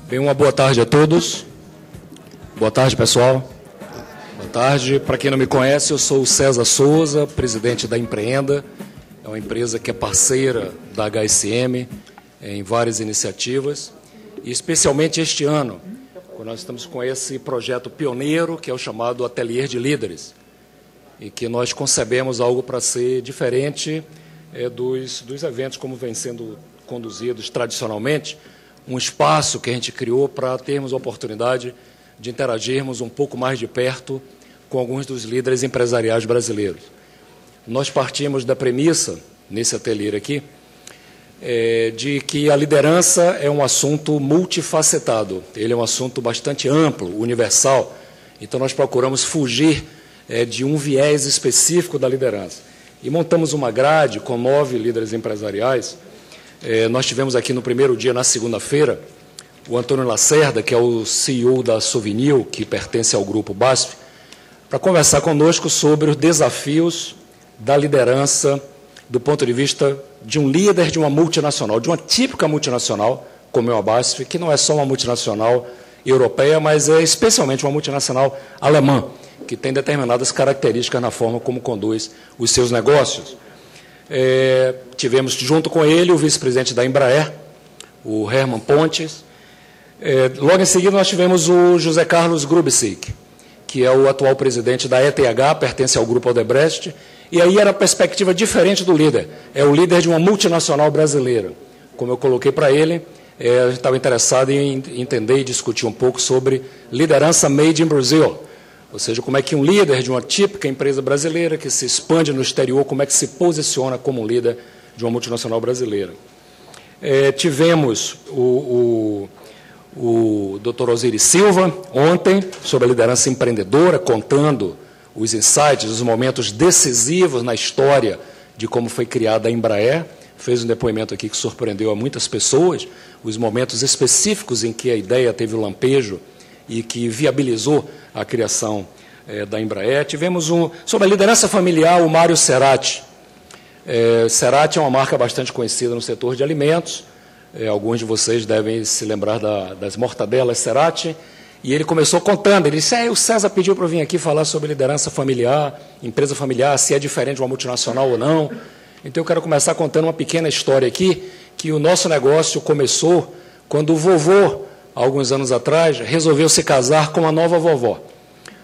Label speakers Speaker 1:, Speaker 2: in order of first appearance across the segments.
Speaker 1: Bem, uma boa tarde a todos. Boa tarde, pessoal. Boa tarde. Para quem não me conhece, eu sou o César Souza, presidente da Empreenda. É uma empresa que é parceira da HSM em várias iniciativas. E especialmente este ano, quando nós estamos com esse projeto pioneiro, que é o chamado Ateliê de Líderes, e que nós concebemos algo para ser diferente dos eventos como vem sendo conduzidos tradicionalmente, um espaço que a gente criou para termos a oportunidade de interagirmos um pouco mais de perto com alguns dos líderes empresariais brasileiros. Nós partimos da premissa, nesse ateliê aqui, de que a liderança é um assunto multifacetado, ele é um assunto bastante amplo, universal, então nós procuramos fugir de um viés específico da liderança. E montamos uma grade com 9 líderes empresariais. Nós tivemos aqui no primeiro dia, na segunda-feira, o Antônio Lacerda, que é o CEO da Souvenir, que pertence ao grupo BASF, para conversar conosco sobre os desafios da liderança do ponto de vista de um líder de uma multinacional, de uma típica multinacional, como é a BASF, que não é só uma multinacional europeia, mas é especialmente uma multinacional alemã, que tem determinadas características na forma como conduz os seus negócios. Tivemos junto com ele o vice-presidente da Embraer, o Hermann Pontes. Logo em seguida nós tivemos o José Carlos Grubesic, que é o atual presidente da ETH, pertence ao grupo Odebrecht, e aí era a perspectiva diferente do líder, é o líder de uma multinacional brasileira. Como eu coloquei para ele, a gente estava interessado em entender e discutir um pouco sobre liderança made in Brazil, ou seja, como é que um líder de uma típica empresa brasileira que se expande no exterior, como é que se posiciona como um líder de uma multinacional brasileira. Tivemos o Dr. Osiris Silva, ontem, sobre a liderança empreendedora, contando os insights, os momentos decisivos na história de como foi criada a Embraer. Fez um depoimento aqui que surpreendeu a muitas pessoas, os momentos específicos em que a ideia teve o lampejo e que viabilizou a criação da Embraer. Tivemos sobre a liderança familiar, o Mário Cerati. Cerati é uma marca bastante conhecida no setor de alimentos. Alguns de vocês devem se lembrar das mortadelas Cerati. E ele começou contando, ele disse, o César pediu para eu vir aqui falar sobre liderança familiar, empresa familiar, se é diferente de uma multinacional ou não. Então eu quero começar contando uma pequena história aqui, que o nosso negócio começou quando o vovô, alguns anos atrás, resolveu se casar com uma nova vovó.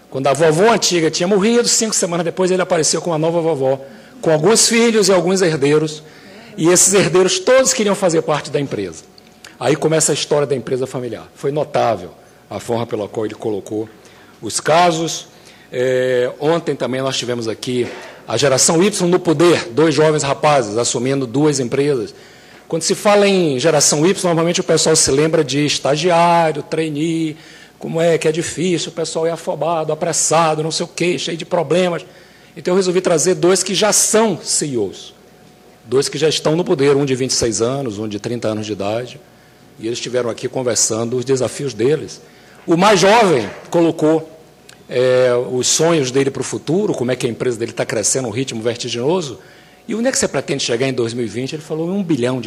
Speaker 1: Quando a vovó antiga tinha morrido, 5 semanas depois ele apareceu com uma nova vovó, com alguns filhos e alguns herdeiros, e esses herdeiros todos queriam fazer parte da empresa. Aí começa a história da empresa familiar. Foi notável a forma pela qual ele colocou os casos. Ontem também nós tivemos aqui a geração Y no poder, 2 jovens rapazes assumindo 2 empresas. Quando se fala em geração Y, normalmente o pessoal se lembra de estagiário, trainee, como é que é difícil, o pessoal é afobado, apressado, não sei o quê, cheio de problemas. Então eu resolvi trazer 2 que já são CEOs, 2 que já estão no poder, um de 26 anos, um de 30 anos de idade, e eles estiveram aqui conversando os desafios deles. O mais jovem colocou os sonhos dele para o futuro, como é que a empresa dele está crescendo, um ritmo vertiginoso. E onde é que você pretende chegar em 2020? Ele falou, R$1 bilhão.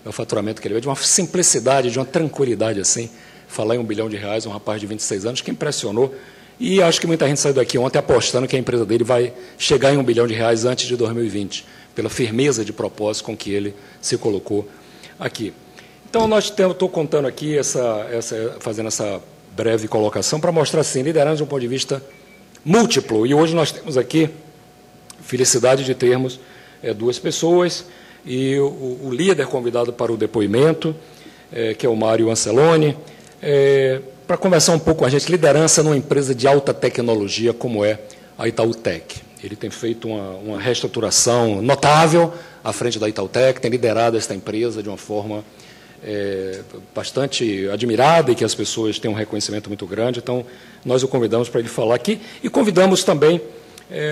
Speaker 1: É o faturamento que ele vê, de uma simplicidade, de uma tranquilidade assim. Falar em R$1 bilhão, um rapaz de 26 anos, que impressionou. E acho que muita gente saiu daqui ontem apostando que a empresa dele vai chegar em R$1 bilhão antes de 2020, pela firmeza de propósito com que ele se colocou aqui. Então, estou contando aqui, fazendo essa breve colocação para mostrar, assim, liderança de um ponto de vista múltiplo. E hoje nós temos aqui felicidade de termos 2 pessoas e o líder convidado para o depoimento, que é o Mário Anceloni, para conversar um pouco com a gente, liderança numa empresa de alta tecnologia como é a Itautec. Ele tem feito uma reestruturação notável à frente da Itautec, tem liderado esta empresa de uma forma bastante admirada e que as pessoas têm um reconhecimento muito grande. Então, nós o convidamos para ele falar aqui e convidamos também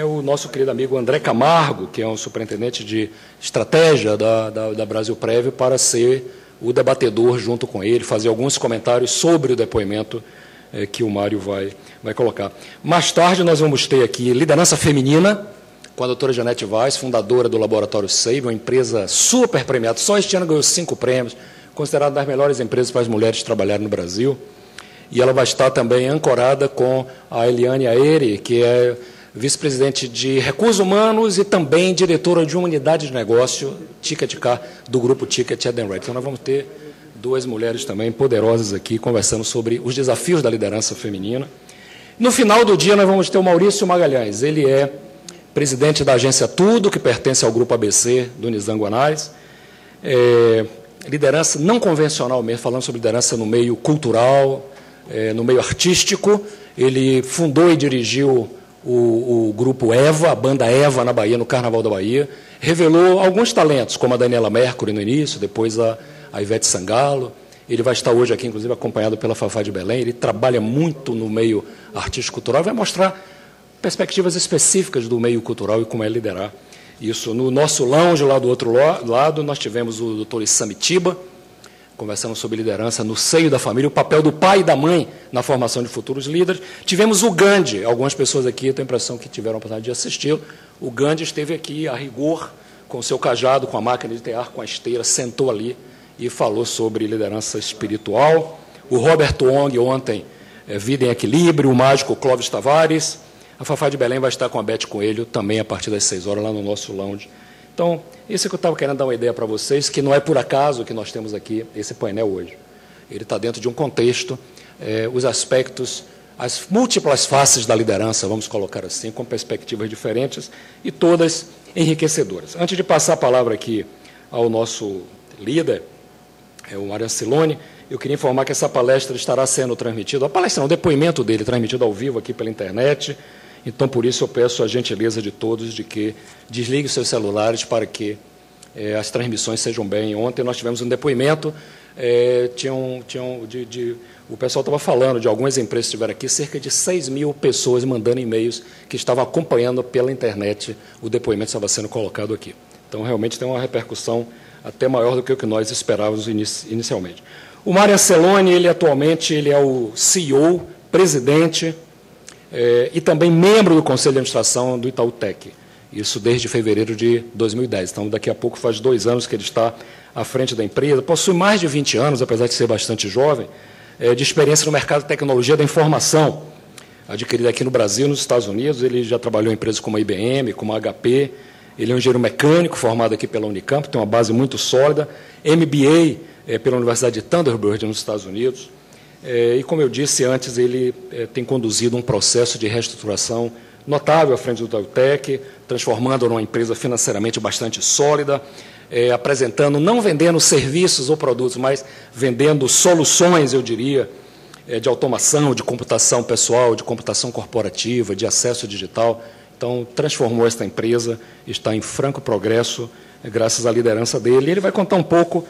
Speaker 1: o nosso querido amigo André Camargo, que é um superintendente de estratégia da Brasilprev, para ser o debatedor junto com ele, fazer alguns comentários sobre o depoimento que o Mário vai colocar. Mais tarde nós vamos ter aqui liderança feminina, com a doutora Janete Vaz, fundadora do Laboratório Save, uma empresa super premiada, só este ano ganhou 5 prêmios, considerada uma das melhores empresas para as mulheres trabalharem no Brasil. E ela vai estar também ancorada com a Eliane Aere, que é vice-presidente de Recursos Humanos e também diretora de uma unidade de negócio, Ticket Car, do grupo Ticket Edenred. Então, nós vamos ter duas mulheres também poderosas aqui, conversando sobre os desafios da liderança feminina. No final do dia, nós vamos ter o Maurício Magalhães. Ele é presidente da agência Tudo, que pertence ao grupo ABC do Nizam Guanais. Liderança não convencional mesmo, falando sobre liderança no meio cultural, no meio artístico. Ele fundou e dirigiu o grupo EVA, a banda EVA na Bahia, no Carnaval da Bahia. Revelou alguns talentos, como a Daniela Mercury no início, depois a Ivete Sangalo. Ele vai estar hoje aqui, inclusive, acompanhado pela Fafá de Belém. Ele trabalha muito no meio artístico-cultural, vai mostrar perspectivas específicas do meio cultural e como é liderar isso. No nosso lounge, lá do outro lado, nós tivemos o Dr. Isamitiba, conversando sobre liderança no seio da família, o papel do pai e da mãe na formação de futuros líderes. Tivemos o Gandhi, algumas pessoas aqui, eu tenho a impressão que tiveram a oportunidade de assistir. O Gandhi esteve aqui, a rigor, com o seu cajado, com a máquina de tear, com a esteira, sentou ali e falou sobre liderança espiritual. O Robert Wong, ontem, Vida em Equilíbrio, o mágico Clóvis Tavares. A Fafá de Belém vai estar com a Beth Coelho, também a partir das 6 horas, lá no nosso lounge. Então, isso é que eu estava querendo dar uma ideia para vocês, que não é por acaso que nós temos aqui esse painel hoje. Ele está dentro de um contexto, os aspectos, as múltiplas faces da liderança, vamos colocar assim, com perspectivas diferentes e todas enriquecedoras. Antes de passar a palavra aqui ao nosso líder, o Mário Anciloni, eu queria informar que essa palestra estará sendo transmitida, a palestra não, o depoimento dele transmitido ao vivo aqui pela internet. Então, por isso, eu peço a gentileza de todos de que desliguem seus celulares para que as transmissões sejam bem. Ontem nós tivemos um depoimento, o pessoal estava falando de algumas empresas que estiveram aqui, cerca de 6 mil pessoas mandando e-mails que estavam acompanhando pela internet o depoimento que estava sendo colocado aqui. Então, realmente tem uma repercussão até maior do que o que nós esperávamos inicialmente. O Mário Anciloni, ele atualmente é o CEO, presidente, e também membro do Conselho de Administração do Itautec, isso desde fevereiro de 2010. Então, daqui a pouco faz 2 anos que ele está à frente da empresa. Possui mais de 20 anos, apesar de ser bastante jovem, de experiência no mercado de tecnologia da informação, adquirida aqui no Brasil e nos Estados Unidos. Ele já trabalhou em empresas como a IBM, como a HP. Ele é um engenheiro mecânico formado aqui pela Unicamp, tem uma base muito sólida, MBA pela Universidade de Thunderbird, nos Estados Unidos. E, como eu disse antes, ele tem conduzido um processo de reestruturação notável à frente do Itautec, transformando-o numa empresa financeiramente bastante sólida, apresentando, não vendendo serviços ou produtos, mas vendendo soluções, eu diria, de automação, de computação pessoal, de computação corporativa, de acesso digital. Então, transformou esta empresa, está em franco progresso, graças à liderança dele. E ele vai contar um pouco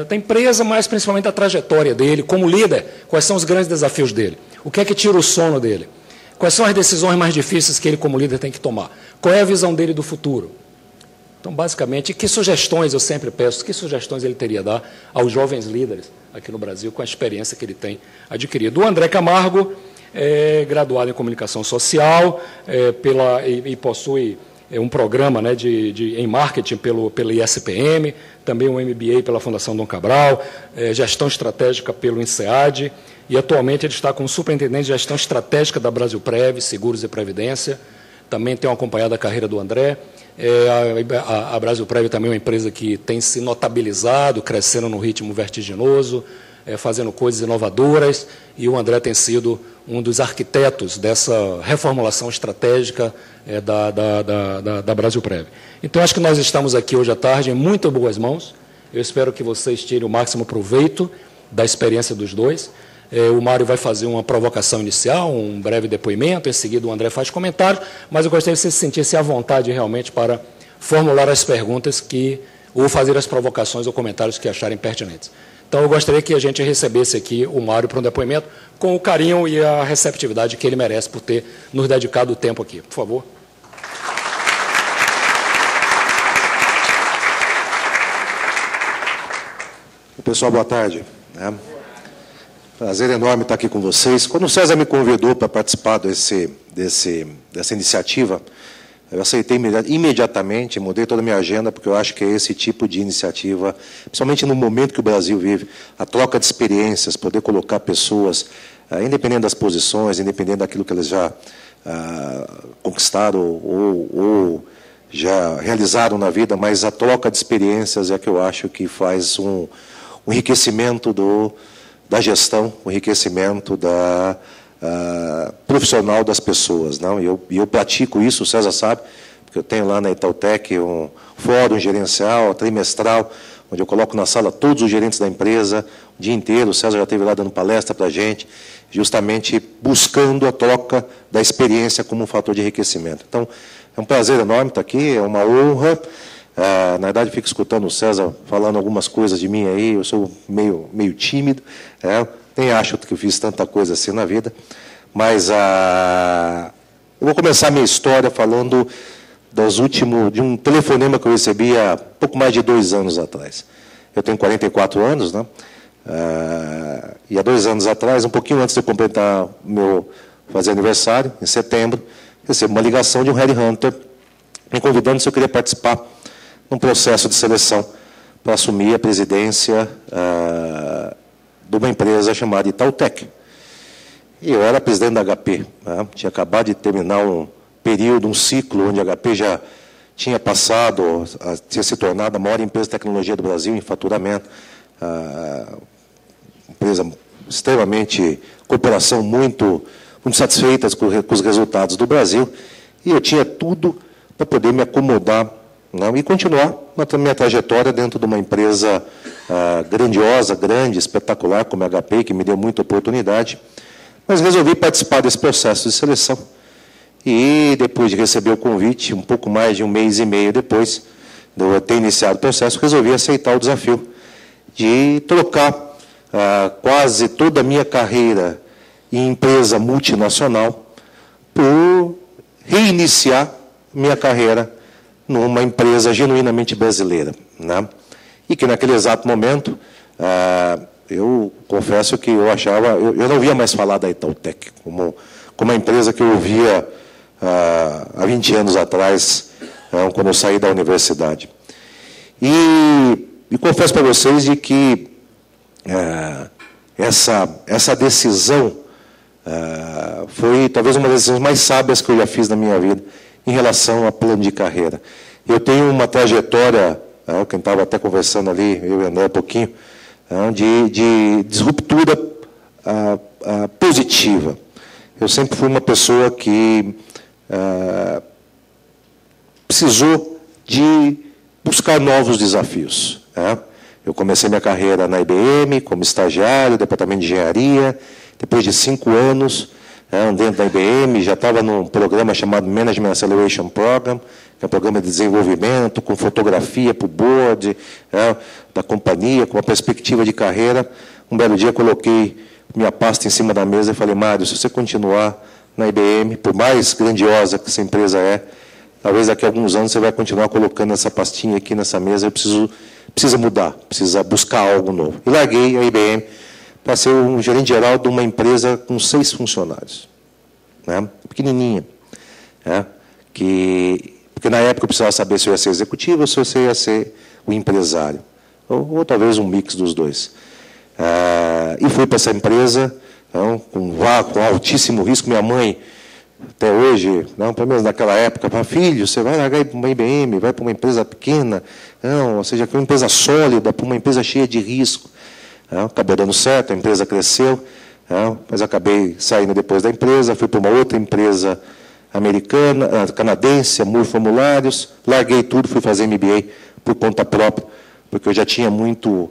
Speaker 1: da empresa, mas principalmente da trajetória dele, como líder, quais são os grandes desafios dele, o que é que tira o sono dele, quais são as decisões mais difíceis que ele, como líder, tem que tomar, qual é a visão dele do futuro. Então, basicamente, que sugestões, eu sempre peço, que sugestões ele teria a dar aos jovens líderes aqui no Brasil, com a experiência que ele tem adquirido. O André Camargo é graduado em Comunicação Social e possui um programa, né, em marketing pela ISPM, também um MBA pela Fundação Dom Cabral, gestão estratégica pelo INSEAD, e atualmente ele está como superintendente de gestão estratégica da Brasilprev, Seguros e Previdência. Também tenho acompanhado a carreira do André. A Brasilprev também é uma empresa que tem se notabilizado, crescendo num ritmo vertiginoso, fazendo coisas inovadoras, e o André tem sido um dos arquitetos dessa reformulação estratégica da Brasilprev. Então, acho que nós estamos aqui hoje à tarde em muito boas mãos. Eu espero que vocês tirem o máximo proveito da experiência dos dois. O Mário vai fazer uma provocação inicial, um breve depoimento, em seguida o André faz comentários, mas eu gostaria que vocês se sentissem à vontade realmente para formular as perguntas ou fazer as provocações ou comentários que acharem pertinentes. Então, eu gostaria que a gente recebesse aqui o Mário para um depoimento com o carinho e a receptividade que ele merece por ter nos dedicado o tempo aqui. Por favor.
Speaker 2: Pessoal, boa tarde. Prazer enorme estar aqui com vocês. Quando o César me convidou para participar dessa iniciativa, Eu aceitei imediatamente, mudei toda a minha agenda, porque eu acho que é esse tipo de iniciativa, principalmente no momento que o Brasil vive, a troca de experiências, poder colocar pessoas, independente das posições, independente daquilo que eles já conquistaram ou já realizaram na vida, mas a troca de experiências é que eu acho que faz um enriquecimento da gestão, um enriquecimento profissional das pessoas. Não? E eu pratico isso, o César sabe, porque eu tenho lá na Itautec um fórum gerencial, trimestral, onde eu coloco na sala todos os gerentes da empresa, o dia inteiro. O César já esteve lá dando palestra para a gente, justamente buscando a troca da experiência como um fator de enriquecimento. Então, é um prazer enorme estar aqui, é uma honra. Na verdade, fico escutando o César falando algumas coisas de mim aí, eu sou meio tímido, nem acho que eu fiz tanta coisa assim na vida, mas eu vou começar a minha história falando de um telefonema que eu recebi há pouco mais de 2 anos atrás. Eu tenho 44 anos, né? E há 2 anos atrás, um pouquinho antes de eu completar fazer aniversário, em setembro, recebo uma ligação de um headhunter me convidando se eu queria participar de um processo de seleção para assumir a presidência de uma empresa chamada Itautec. E eu era presidente da HP, né? Tinha acabado de terminar um período, um ciclo, onde a HP já tinha tinha se tornado a maior empresa de tecnologia do Brasil em faturamento, empresa extremamente, corporação muito satisfeitas com os resultados do Brasil, e eu tinha tudo para poder me acomodar, não, e continuar na minha trajetória dentro de uma empresa grandiosa, grande, espetacular, como a HP, que me deu muita oportunidade, mas resolvi participar desse processo de seleção. E, depois de receber o convite, um pouco mais de 1 mês e meio depois de eu ter iniciado o processo, resolvi aceitar o desafio de trocar quase toda a minha carreira em empresa multinacional por reiniciar minha carreira numa empresa genuinamente brasileira, né? E que naquele exato momento, eu confesso que eu não ouvia mais falar da Itautec como uma empresa que eu ouvia há 20 anos atrás, quando eu saí da universidade. E confesso para vocês de que essa decisão foi talvez uma das decisões mais sábias que eu já fiz na minha vida em relação a plano de carreira. Eu tenho uma trajetória, quem estava até conversando ali, eu e André, um pouquinho, de disruptura positiva. Eu sempre fui uma pessoa que precisou de buscar novos desafios. Eu comecei minha carreira na IBM, como estagiário, departamento de engenharia. Depois de 5 anos, dentro da IBM, já estava num programa chamado Management Acceleration Program, que é um programa de desenvolvimento, com fotografia para o board da companhia, com uma perspectiva de carreira. Um belo dia, coloquei minha pasta em cima da mesa e falei, Mário, se você continuar na IBM, por mais grandiosa que essa empresa talvez daqui a alguns anos você vai continuar colocando essa pastinha aqui nessa mesa, precisa mudar, precisa buscar algo novo. E larguei a IBM para ser um gerente geral de uma empresa com 6 funcionários, né? Pequenininha, porque na época eu precisava saber se eu ia ser executivo ou se eu ia ser o empresário, ou talvez um mix dos dois. E fui para essa empresa com altíssimo risco. Minha mãe, até hoje, pelo menos naquela época, falava, filho, você vai largar para uma IBM, vai para uma empresa pequena, ou seja, uma empresa sólida, para uma empresa cheia de risco. Acabou dando certo, a empresa cresceu, mas acabei saindo depois da empresa, fui para uma outra empresa americana, canadense, Amur Formulários, larguei tudo, fui fazer MBA por conta própria, porque eu já tinha muito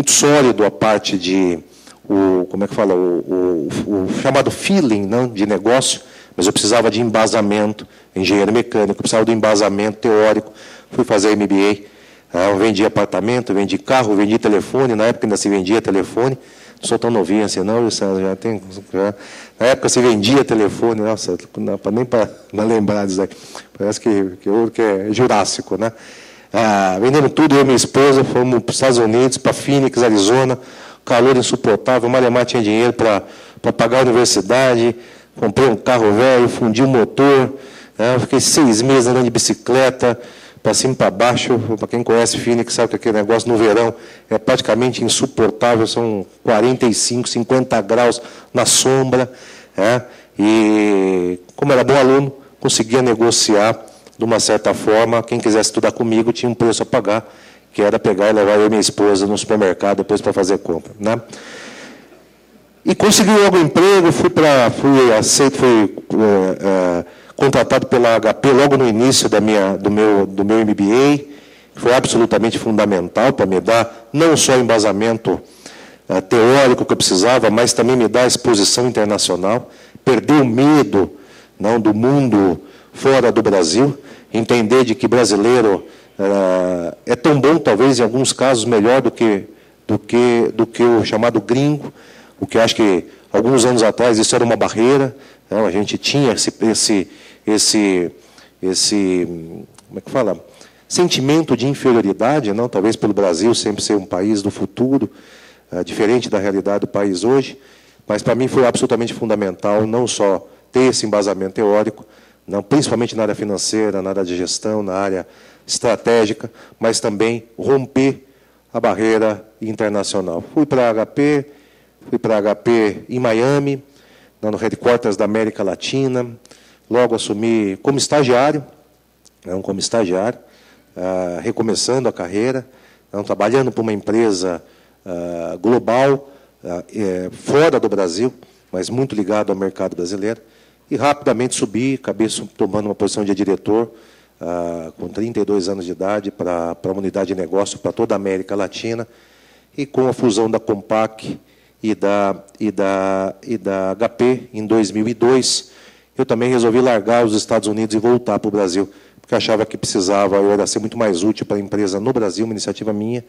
Speaker 2: sólido a parte de, o chamado feeling, de negócio, mas eu precisava de embasamento, engenheiro mecânico, precisava de embasamento teórico, fui fazer MBA. Eu vendi apartamento, vendi carro, vendi telefone, na época ainda se vendia telefone, não sou tão novinho assim, não, na época se vendia telefone, nossa, nem para lembrar disso aí, parece que é jurássico, né? Vendendo tudo, eu e minha esposa, fomos para os Estados Unidos, para Phoenix, Arizona, calor insuportável, o Malemar tinha dinheiro para pagar a universidade, comprei um carro velho, fundi o motor, Eu fiquei 6 meses andando de bicicleta, para cima e para baixo. Para quem conhece Phoenix, sabe que aquele negócio no verão é praticamente insuportável, são 45, 50 graus na sombra. E, como era bom aluno, conseguia negociar de uma certa forma. Quem quisesse estudar comigo tinha um preço a pagar, que era pegar e levar eu e minha esposa no supermercado depois para fazer compra. E consegui logo um emprego, fui contratado pela HP logo no início do meu MBA, que foi absolutamente fundamental para me dar não só embasamento teórico que eu precisava, mas também me dar exposição internacional, perder o medo do mundo fora do Brasil, entender de que brasileiro é tão bom, talvez em alguns casos melhor do que o chamado gringo, o que eu acho que alguns anos atrás isso era uma barreira. A gente tinha esse como é que fala? Sentimento de inferioridade, talvez pelo Brasil sempre ser um país do futuro, diferente da realidade do país hoje, mas para mim foi absolutamente fundamental não só ter esse embasamento teórico, principalmente na área financeira, na área de gestão, na área estratégica, mas também romper a barreira internacional. Fui para a HP em Miami, no headquarters da América Latina, logo assumi como estagiário, recomeçando a carreira, trabalhando para uma empresa global, fora do Brasil, mas muito ligado ao mercado brasileiro, e rapidamente subi, acabei tomando uma posição de diretor, com 32 anos de idade, para a unidade de negócio para toda a América Latina, e com a fusão da Compaq e da HP em 2002, eu também resolvi largar os Estados Unidos e voltar para o Brasil, porque achava que eu era ser muito mais útil para a empresa no Brasil, uma iniciativa minha.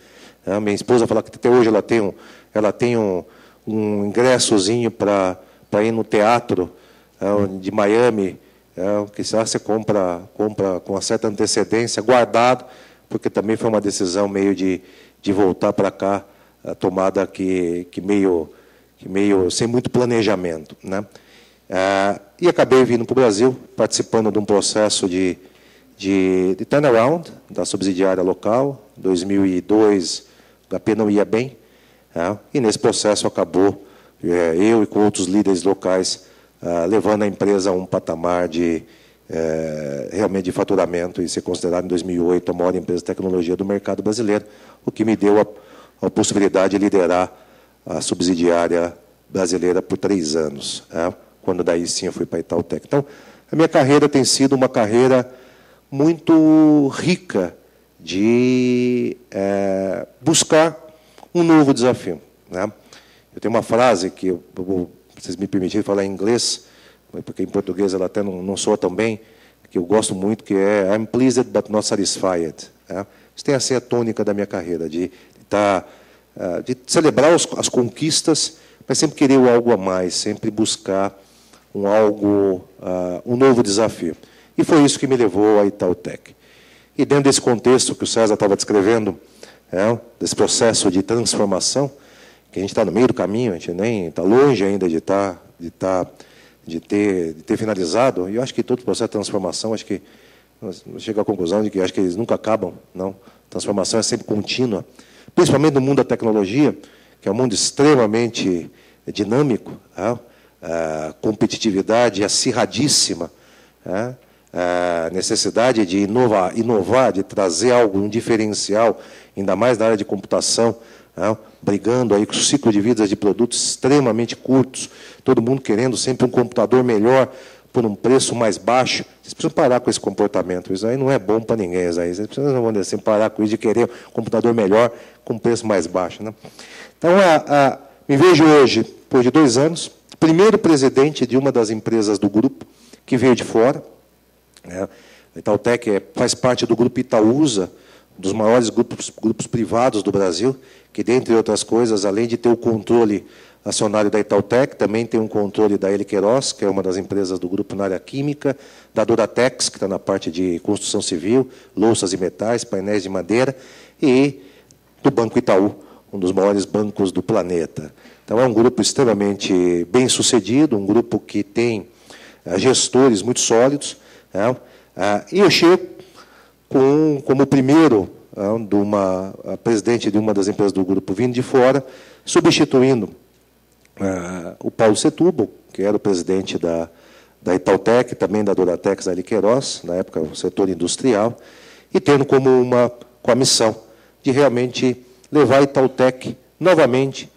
Speaker 2: Minha esposa fala que até hoje ela tem um ingressozinho para ir no teatro de Miami, que você compra com uma certa antecedência, guardado, porque também foi uma decisão meio de voltar para cá, tomada que meio sem muito planejamento. E acabei vindo para o Brasil, participando de um processo de turnaround da subsidiária local. Em 2002, o HP não ia bem, e nesse processo acabou eu e com outros líderes locais levando a empresa a um patamar realmente de faturamento e ser considerado em 2008 a maior empresa de tecnologia do mercado brasileiro, o que me deu a possibilidade de liderar a subsidiária brasileira por 3 anos, quando daí sim eu fui para a Itautec. Então, a minha carreira tem sido uma carreira muito rica de buscar um novo desafio. Eu tenho uma frase que, vocês me permitirem falar em inglês, porque em português ela até não soa tão bem, que eu gosto muito, que é I'm pleased but not satisfied. Isso tem a ser a tônica da minha carreira, de celebrar as conquistas, mas sempre querer algo a mais, sempre buscar um novo desafio. E foi isso que me levou à Itautec. E dentro desse contexto que o César estava descrevendo, desse processo de transformação, que a gente está no meio do caminho, a gente nem está longe ainda de ter finalizado, e eu acho que todo o processo de transformação, acho que chega à conclusão de que acho que eles nunca acabam, não. Transformação é sempre contínua, principalmente no mundo da tecnologia, que é um mundo extremamente dinâmico, a competitividade acirradíssima, a necessidade de inovar, de trazer um diferencial, ainda mais na área de computação, brigando aí com o ciclo de vida de produtos extremamente curtos, todo mundo querendo sempre um computador melhor por um preço mais baixo. Vocês precisam parar com esse comportamento, isso aí não é bom para ninguém. Vocês precisam parar com isso de querer um computador melhor com um preço mais baixo. Então, me vejo hoje, depois de 2 anos, primeiro presidente de uma das empresas do grupo, que veio de fora. A Itautec faz parte do grupo Itaúsa, dos maiores grupos privados do Brasil, que, dentre outras coisas, além de ter o controle acionário da Itautec, também tem um controle da L. Queiroz, que é uma das empresas do grupo na área química, da Duratex, que está na parte de construção civil, louças e metais, painéis de madeira, e do Banco Itaú, um dos maiores bancos do planeta. Então, é um grupo extremamente bem-sucedido, um grupo que tem gestores muito sólidos, né? E eu chego como primeiro presidente de uma das empresas do grupo vindo de fora, substituindo o Paulo Setúbal, que era o presidente da Itautec, também da Duratex ali Queiroz, na época o setor industrial, e tendo com a missão de realmente levar a Itautec novamente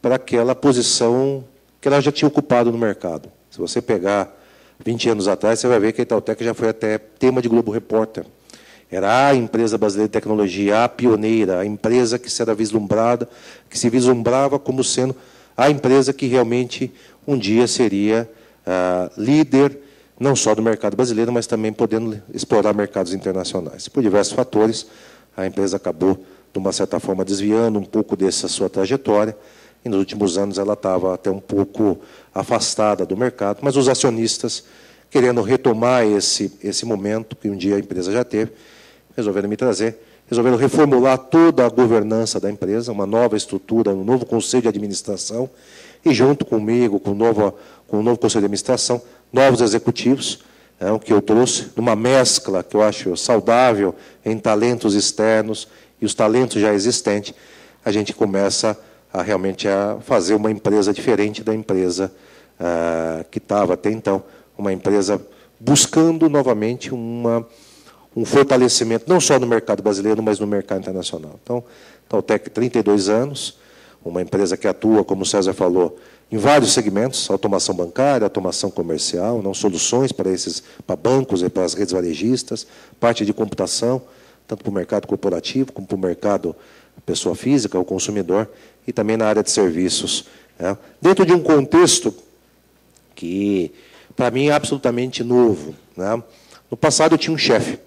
Speaker 2: para aquela posição que ela já tinha ocupado no mercado. Se você pegar 20 anos atrás, você vai ver que a Itautec já foi até tema de Globo Repórter. Era a empresa brasileira de tecnologia, a pioneira, a empresa que se vislumbrava como sendo a empresa que realmente um dia seria líder, não só do mercado brasileiro, mas também podendo explorar mercados internacionais. Por diversos fatores, a empresa acabou, de uma certa forma, desviando um pouco dessa sua trajetória, e nos últimos anos ela estava até um pouco afastada do mercado, mas os acionistas, querendo retomar esse momento que um dia a empresa já teve, resolveram me trazer, resolveram reformular toda a governança da empresa, uma nova estrutura, um novo conselho de administração, e junto comigo, com o novo conselho de administração, novos executivos, o que eu trouxe, numa mescla que eu acho saudável em talentos externos e os talentos já existentes, a gente começa realmente a fazer uma empresa diferente da empresa que estava até então, uma empresa buscando novamente um fortalecimento, não só no mercado brasileiro, mas no mercado internacional. Então, Itautec, 32 anos, uma empresa que atua, como o César falou, em vários segmentos, automação bancária, automação comercial, não soluções para bancos e para as redes varejistas, parte de computação, tanto para o mercado corporativo, como para o mercado pessoa física, o consumidor, e também na área de serviços. Dentro de um contexto que, para mim, é absolutamente novo. No passado, eu tinha um chefe.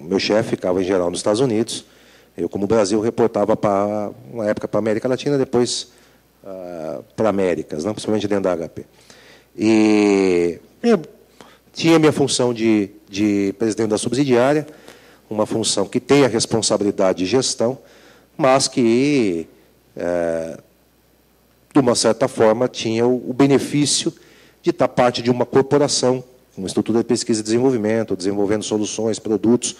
Speaker 2: Meu chefe ficava, em geral, nos Estados Unidos. Eu, como Brasil, reportava, uma época, para a América Latina, depois para Américas, principalmente dentro da HP. E eu tinha minha função de presidente da subsidiária, uma função que tem a responsabilidade de gestão, mas que, de uma certa forma, tinha o benefício de estar parte de uma corporação, uma estrutura de pesquisa e desenvolvimento, desenvolvendo soluções, produtos,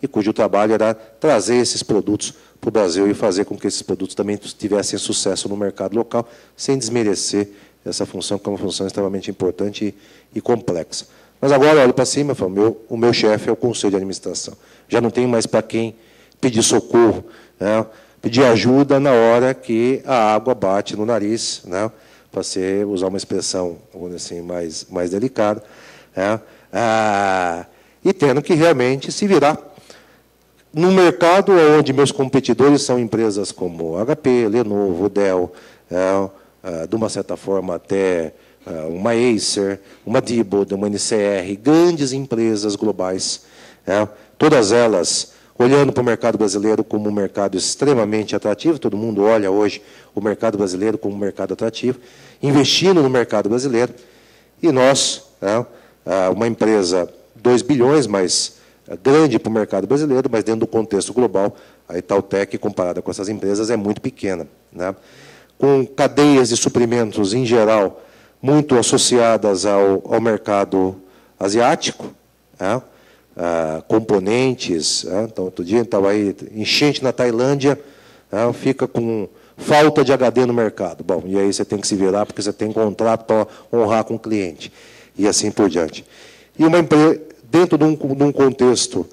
Speaker 2: e cujo trabalho era trazer esses produtos para o Brasil e fazer com que esses produtos também tivessem sucesso no mercado local, sem desmerecer essa função, que é uma função extremamente importante e complexa. Mas agora eu olho para cima e falo, o meu chefe é o Conselho de Administração. Já não tem mais para quem pedir socorro, pedir ajuda na hora que a água bate no nariz, para usar uma expressão assim, mais delicada, e tendo que realmente se virar no mercado onde meus competidores são empresas como HP, Lenovo, Dell, de uma certa forma até uma Acer, uma Diebold, uma NCR, grandes empresas globais, todas elas olhando para o mercado brasileiro como um mercado extremamente atrativo, todo mundo olha hoje o mercado brasileiro como um mercado atrativo, investindo no mercado brasileiro, e nós, uma empresa 2 bilhões, mas grande para o mercado brasileiro, mas dentro do contexto global, a Itautec, comparada com essas empresas, é muito pequena. Com cadeias de suprimentos, em geral, muito associadas ao mercado asiático, componentes. Então, outro dia estava aí, enchente na Tailândia, fica com falta de HD no mercado. Bom, e aí você tem que se virar, porque você tem contrato para honrar com o cliente, e assim por diante. E uma empresa, dentro de um contexto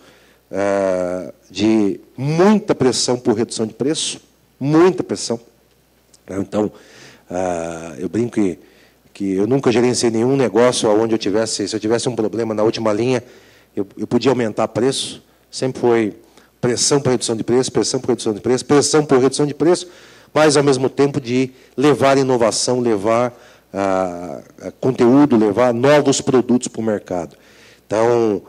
Speaker 2: de muita pressão por redução de preço, muita pressão. Então, eu brinco que eu nunca gerenciei nenhum negócio onde se eu tivesse um problema na última linha, eu podia aumentar preço, sempre foi pressão por redução de preço, pressão por redução de preço, pressão por redução de preço, mas, ao mesmo tempo, de levar inovação, levar conteúdo, levar novos produtos para o mercado. Então,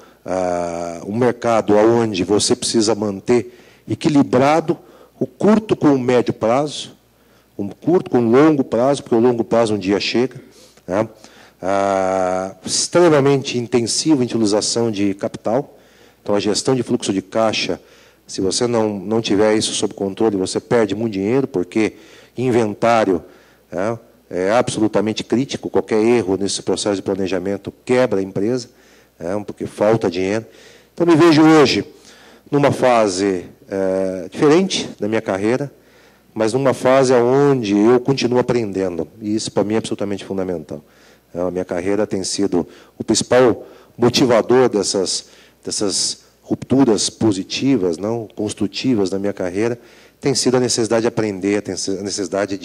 Speaker 2: um mercado onde você precisa manter equilibrado o curto com o médio prazo, o curto com o longo prazo, porque o longo prazo um dia chega, extremamente intensivo em utilização de capital. Então, a gestão de fluxo de caixa, se você não tiver isso sob controle, você perde muito dinheiro, porque inventário é absolutamente crítico. Qualquer erro nesse processo de planejamento quebra a empresa, porque falta dinheiro. Então, me vejo hoje numa fase diferente da minha carreira, mas numa fase onde eu continuo aprendendo, e isso para mim é absolutamente fundamental. A minha carreira tem sido o principal motivador dessas rupturas positivas, não construtivas da minha carreira, tem sido a necessidade de aprender, a necessidade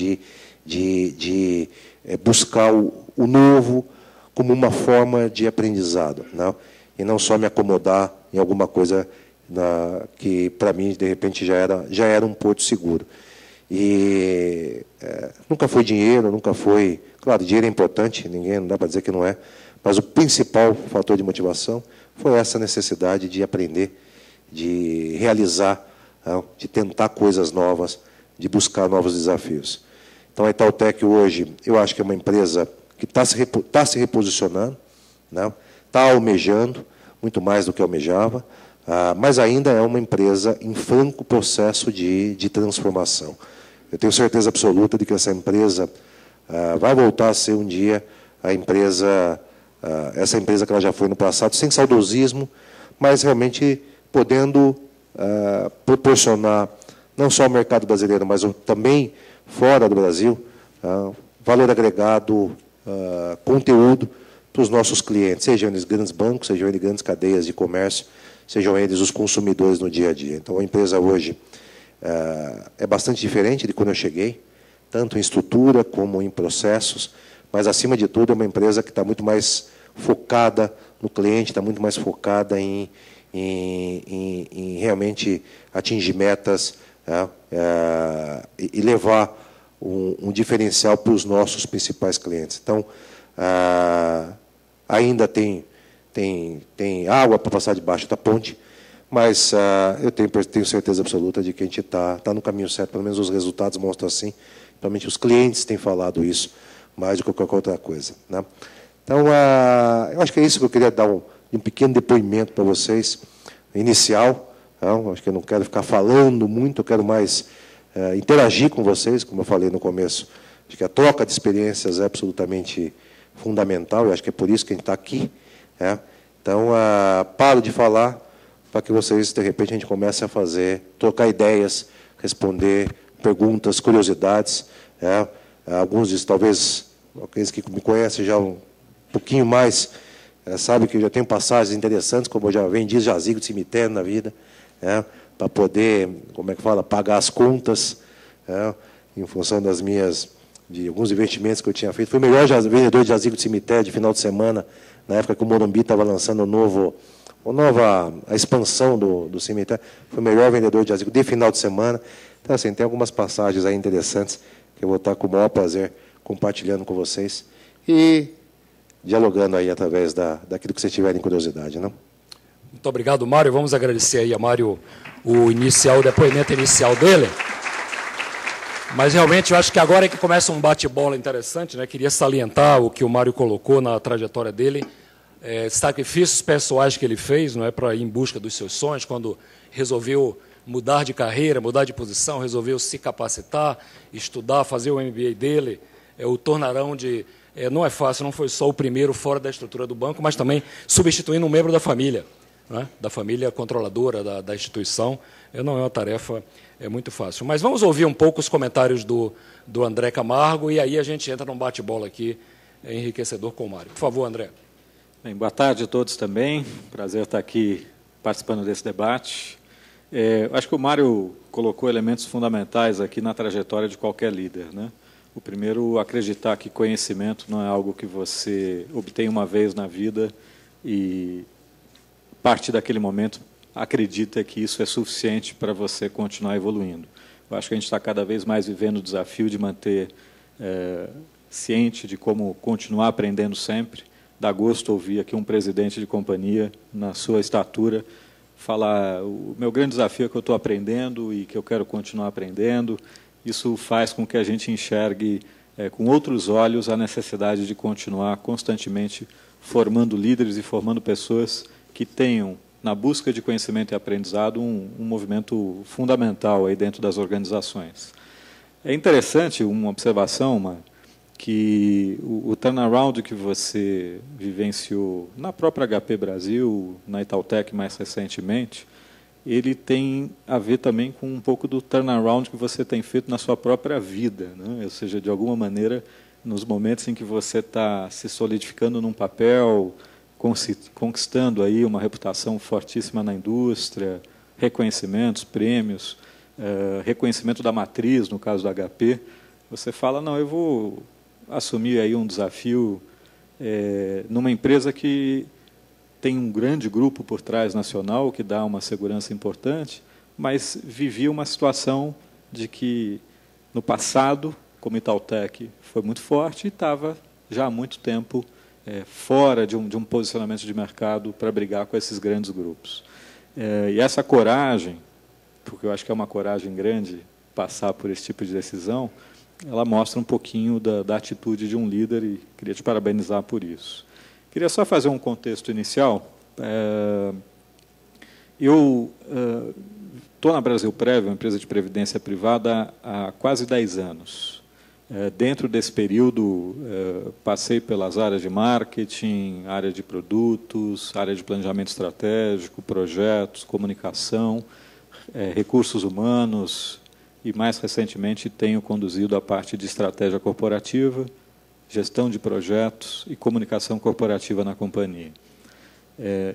Speaker 2: de buscar o novo como uma forma de aprendizado, não? E não só me acomodar em alguma coisa que, para mim, de repente, já era um porto seguro. E nunca foi dinheiro, nunca foi... Claro, dinheiro é importante, não dá para dizer que não é, mas o principal fator de motivação foi essa necessidade de aprender, de realizar, de tentar coisas novas, de buscar novos desafios. Então, a Itautec hoje, eu acho que é uma empresa que está se reposicionando, está almejando, muito mais do que almejava, mas ainda é uma empresa em franco processo de transformação. Eu tenho certeza absoluta de que essa empresa vai voltar a ser um dia essa empresa que ela já foi no passado, sem saudosismo, mas realmente podendo proporcionar, não só ao mercado brasileiro, mas também fora do Brasil, valor agregado, conteúdo para os nossos clientes, sejam eles grandes bancos, sejam eles grandes cadeias de comércio, sejam eles os consumidores no dia a dia. Então, a empresa hoje é bastante diferente de quando eu cheguei, tanto em estrutura como em processos, mas, acima de tudo, é uma empresa que está muito mais focada no cliente, está muito mais focada em realmente atingir metas e levar um diferencial para os nossos principais clientes. Então, ainda tem água para passar debaixo da ponte, mas eu tenho certeza absoluta de que a gente está no caminho certo, pelo menos os resultados mostram assim, realmente os clientes têm falado isso, mais do que qualquer outra coisa, né? Então, eu acho que é isso que eu queria dar um pequeno depoimento para vocês, inicial. Acho que eu não quero ficar falando muito, eu quero mais interagir com vocês, como eu falei no começo. Acho que a troca de experiências é absolutamente fundamental, eu acho que é por isso que a gente está aqui. Então, paro de falar para que vocês, de repente, a gente comece a trocar ideias, responder perguntas, curiosidades. Alguns, talvez, aqueles que me conhecem já um pouquinho mais, sabem que eu já tenho passagens interessantes, como eu já vendi jazigo de cemitério na vida, para poder, pagar as contas, em função de alguns investimentos que eu tinha feito. Fui o melhor vendedor de jazigo de cemitério de final de semana, na época que o Morumbi estava lançando a expansão do cemitério. Fui o melhor vendedor de jazigo de final de semana. Então, assim, tem algumas passagens aí interessantes que eu vou estar com o maior prazer compartilhando com vocês e dialogando aí através daquilo que vocês tiverem curiosidade, não?
Speaker 1: Muito obrigado, Mário. Vamos agradecer aí a Mário o depoimento inicial dele. Mas, realmente, eu acho que agora é que começa um bate-bola interessante, né? Queria salientar o que o Mário colocou na trajetória dele, sacrifícios pessoais que ele fez, não é, para ir em busca dos seus sonhos, quando resolveu mudar de carreira, mudar de posição, resolveu se capacitar, estudar, fazer o MBA dele, o tornarão de... não é fácil, não foi só o primeiro fora da estrutura do banco, mas também substituindo um membro da família, né, da família controladora da instituição. Não é uma tarefa muito fácil. Mas vamos ouvir um pouco os comentários do André Camargo, e aí a gente entra num bate-bola aqui, enriquecedor com o Mário. Por favor, André.
Speaker 3: Bem, boa tarde a todos também. Prazer estar aqui participando desse debate. Acho que o Mário colocou elementos fundamentais aqui na trajetória de qualquer líder, né? O primeiro, acreditar que conhecimento não é algo que você obtém uma vez na vida e, a partir daquele momento, acredita que isso é suficiente para você continuar evoluindo. Eu acho que a gente está cada vez mais vivendo o desafio de manter ciente de como continuar aprendendo sempre. Dá gosto ouvir aqui um presidente de companhia, na sua estatura, falar: o meu grande desafio é que eu estou aprendendo e que eu quero continuar aprendendo. Isso faz com que a gente enxergue com outros olhos a necessidade de continuar constantemente formando líderes e formando pessoas que tenham, na busca de conhecimento e aprendizado, um movimento fundamental aí dentro das organizações. É interessante uma observação, que o turnaround que você vivenciou na própria HP Brasil, na Itautec mais recentemente, ele tem a ver também com um pouco do turnaround que você tem feito na sua própria vida, né? Ou seja, de alguma maneira, nos momentos em que você está se solidificando num papel, conquistando aí uma reputação fortíssima na indústria, reconhecimentos, prêmios, reconhecimento da matriz, no caso da HP, você fala, não, eu vou assumir aí um desafio numa empresa que tem um grande grupo por trás nacional, que dá uma segurança importante, mas vivia uma situação de que, no passado, como Itautec foi muito forte, e estava já há muito tempo fora de um posicionamento de mercado para brigar com esses grandes grupos. E essa coragem, porque eu acho que é uma coragem grande passar por esse tipo de decisão, ela mostra um pouquinho da atitude de um líder, e queria te parabenizar por isso. Queria só fazer um contexto inicial. Eu estou na Brasilprev, uma empresa de previdência privada, há quase 10 anos. Dentro desse período, passei pelas áreas de marketing, área de produtos, área de planejamento estratégico, projetos, comunicação, recursos humanos, e, mais recentemente, tenho conduzido a parte de estratégia corporativa, gestão de projetos e comunicação corporativa na companhia.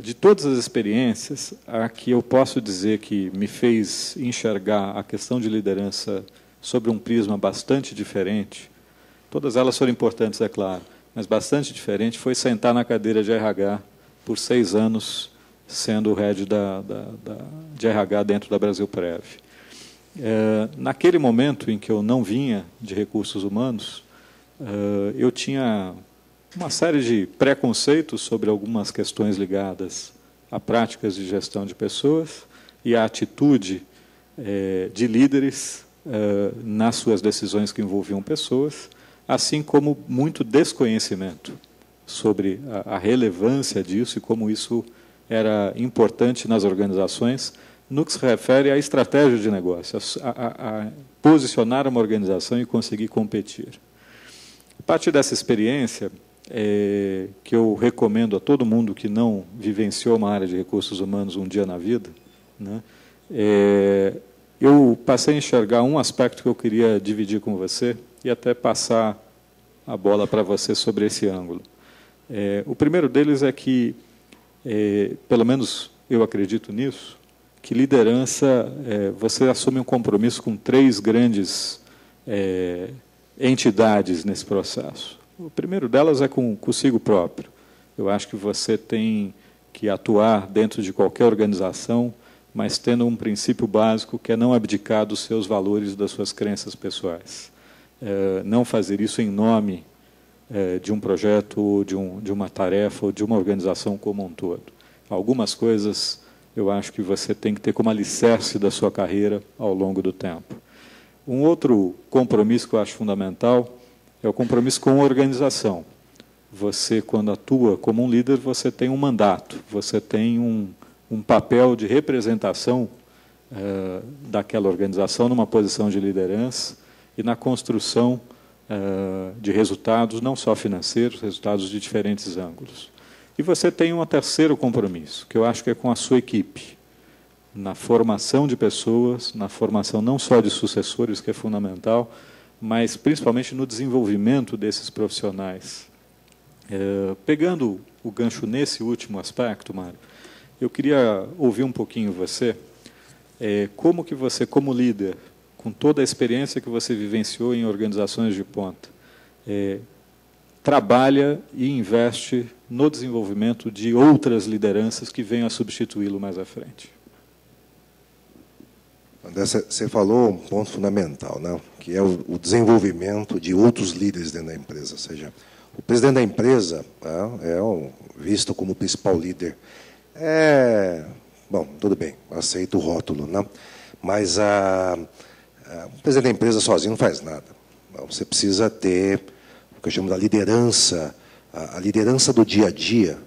Speaker 3: De todas as experiências, a que eu posso dizer que me fez enxergar a questão de liderança sobre um prisma bastante diferente, todas elas foram importantes, é claro, mas bastante diferente, foi sentar na cadeira de RH por 6 anos, sendo o head de RH dentro da Brasilprev. Naquele momento em que eu não vinha de recursos humanos, eu tinha uma série de preconceitos sobre algumas questões ligadas a práticas de gestão de pessoas e a atitude de líderes nas suas decisões que envolviam pessoas, assim como muito desconhecimento sobre a relevância disso e como isso era importante nas organizações, no que se refere à estratégia de negócio, a posicionar uma organização e conseguir competir. A partir dessa experiência, que eu recomendo a todo mundo que não vivenciou uma área de recursos humanos um dia na vida, né, eu passei a enxergar um aspecto que eu queria dividir com você e até passar a bola para você sobre esse ângulo. O primeiro deles é que, pelo menos eu acredito nisso, que liderança, você assume um compromisso com 3 grandes entidades nesse processo. O primeiro delas é consigo próprio. Eu acho que você tem que atuar dentro de qualquer organização, mas tendo um princípio básico que é não abdicar dos seus valores e das suas crenças pessoais. Não fazer isso em nome de um projeto, de uma tarefa ou de uma organização como um todo. Algumas coisas eu acho que você tem que ter como alicerce da sua carreira ao longo do tempo. Um outro compromisso que eu acho fundamental é o compromisso com a organização. Você, quando atua como um líder, você tem um mandato, você tem um papel de representação daquela organização numa posição de liderança e na construção de resultados, não só financeiros, resultados de diferentes ângulos. E você tem um terceiro compromisso, que eu acho que é com a sua equipe, na formação de pessoas, na formação não só de sucessores, que é fundamental, mas principalmente no desenvolvimento desses profissionais. Pegando o gancho nesse último aspecto, Mário, eu queria ouvir um pouquinho você, como que você, como líder, com toda a experiência que você vivenciou em organizações de ponta, trabalha e investe no desenvolvimento de outras lideranças que venham a substituí-lo mais à frente.
Speaker 2: André, você falou um ponto fundamental, né, que é o desenvolvimento de outros líderes dentro da empresa. Ou seja, o presidente da empresa visto como o principal líder. Bom, tudo bem, aceito o rótulo, né? Mas o presidente da empresa sozinho não faz nada. Você precisa ter o que eu chamo da liderança, a liderança do dia a dia,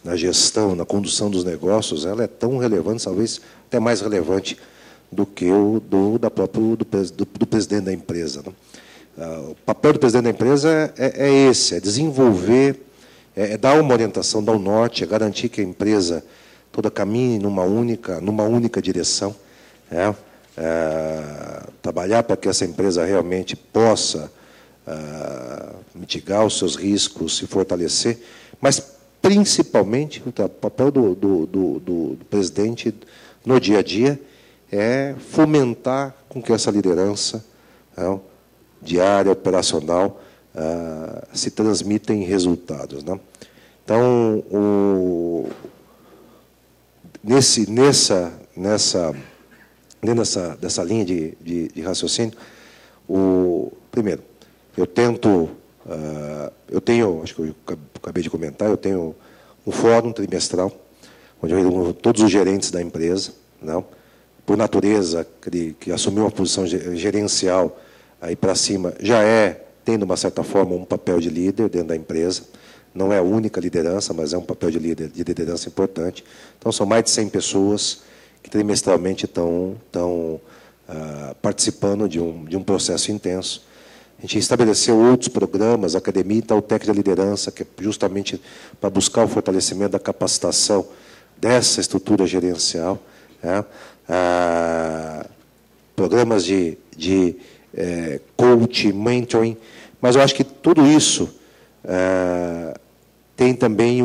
Speaker 2: na gestão, na condução dos negócios. Ela é tão relevante, talvez até mais relevante do que o do presidente da empresa, né? O papel do presidente da empresa é esse, é desenvolver, é dar uma orientação, dar um norte, é garantir que a empresa toda caminhe numa única direção, trabalhar para que essa empresa realmente possa mitigar os seus riscos, se fortalecer, mas, principalmente, o papel do presidente no dia a dia é fomentar com que essa liderança diária, operacional, se transmita em resultados. Então, nessa linha de raciocínio, primeiro, eu tenho, acho que eu acabei de comentar, eu tenho um fórum trimestral, onde eu reúno todos os gerentes da empresa, por natureza, que assumiu uma posição gerencial aí para cima, já tendo, uma certa forma, um papel de líder dentro da empresa. Não é a única liderança, mas é um papel de liderança importante. Então, são mais de 100 pessoas que trimestralmente estão participando de um processo intenso. A gente estabeleceu outros programas, a Academia Itautec da Liderança, que é justamente para buscar o fortalecimento da capacitação dessa estrutura gerencial. Programas de coaching, mentoring, mas eu acho que tudo isso tem também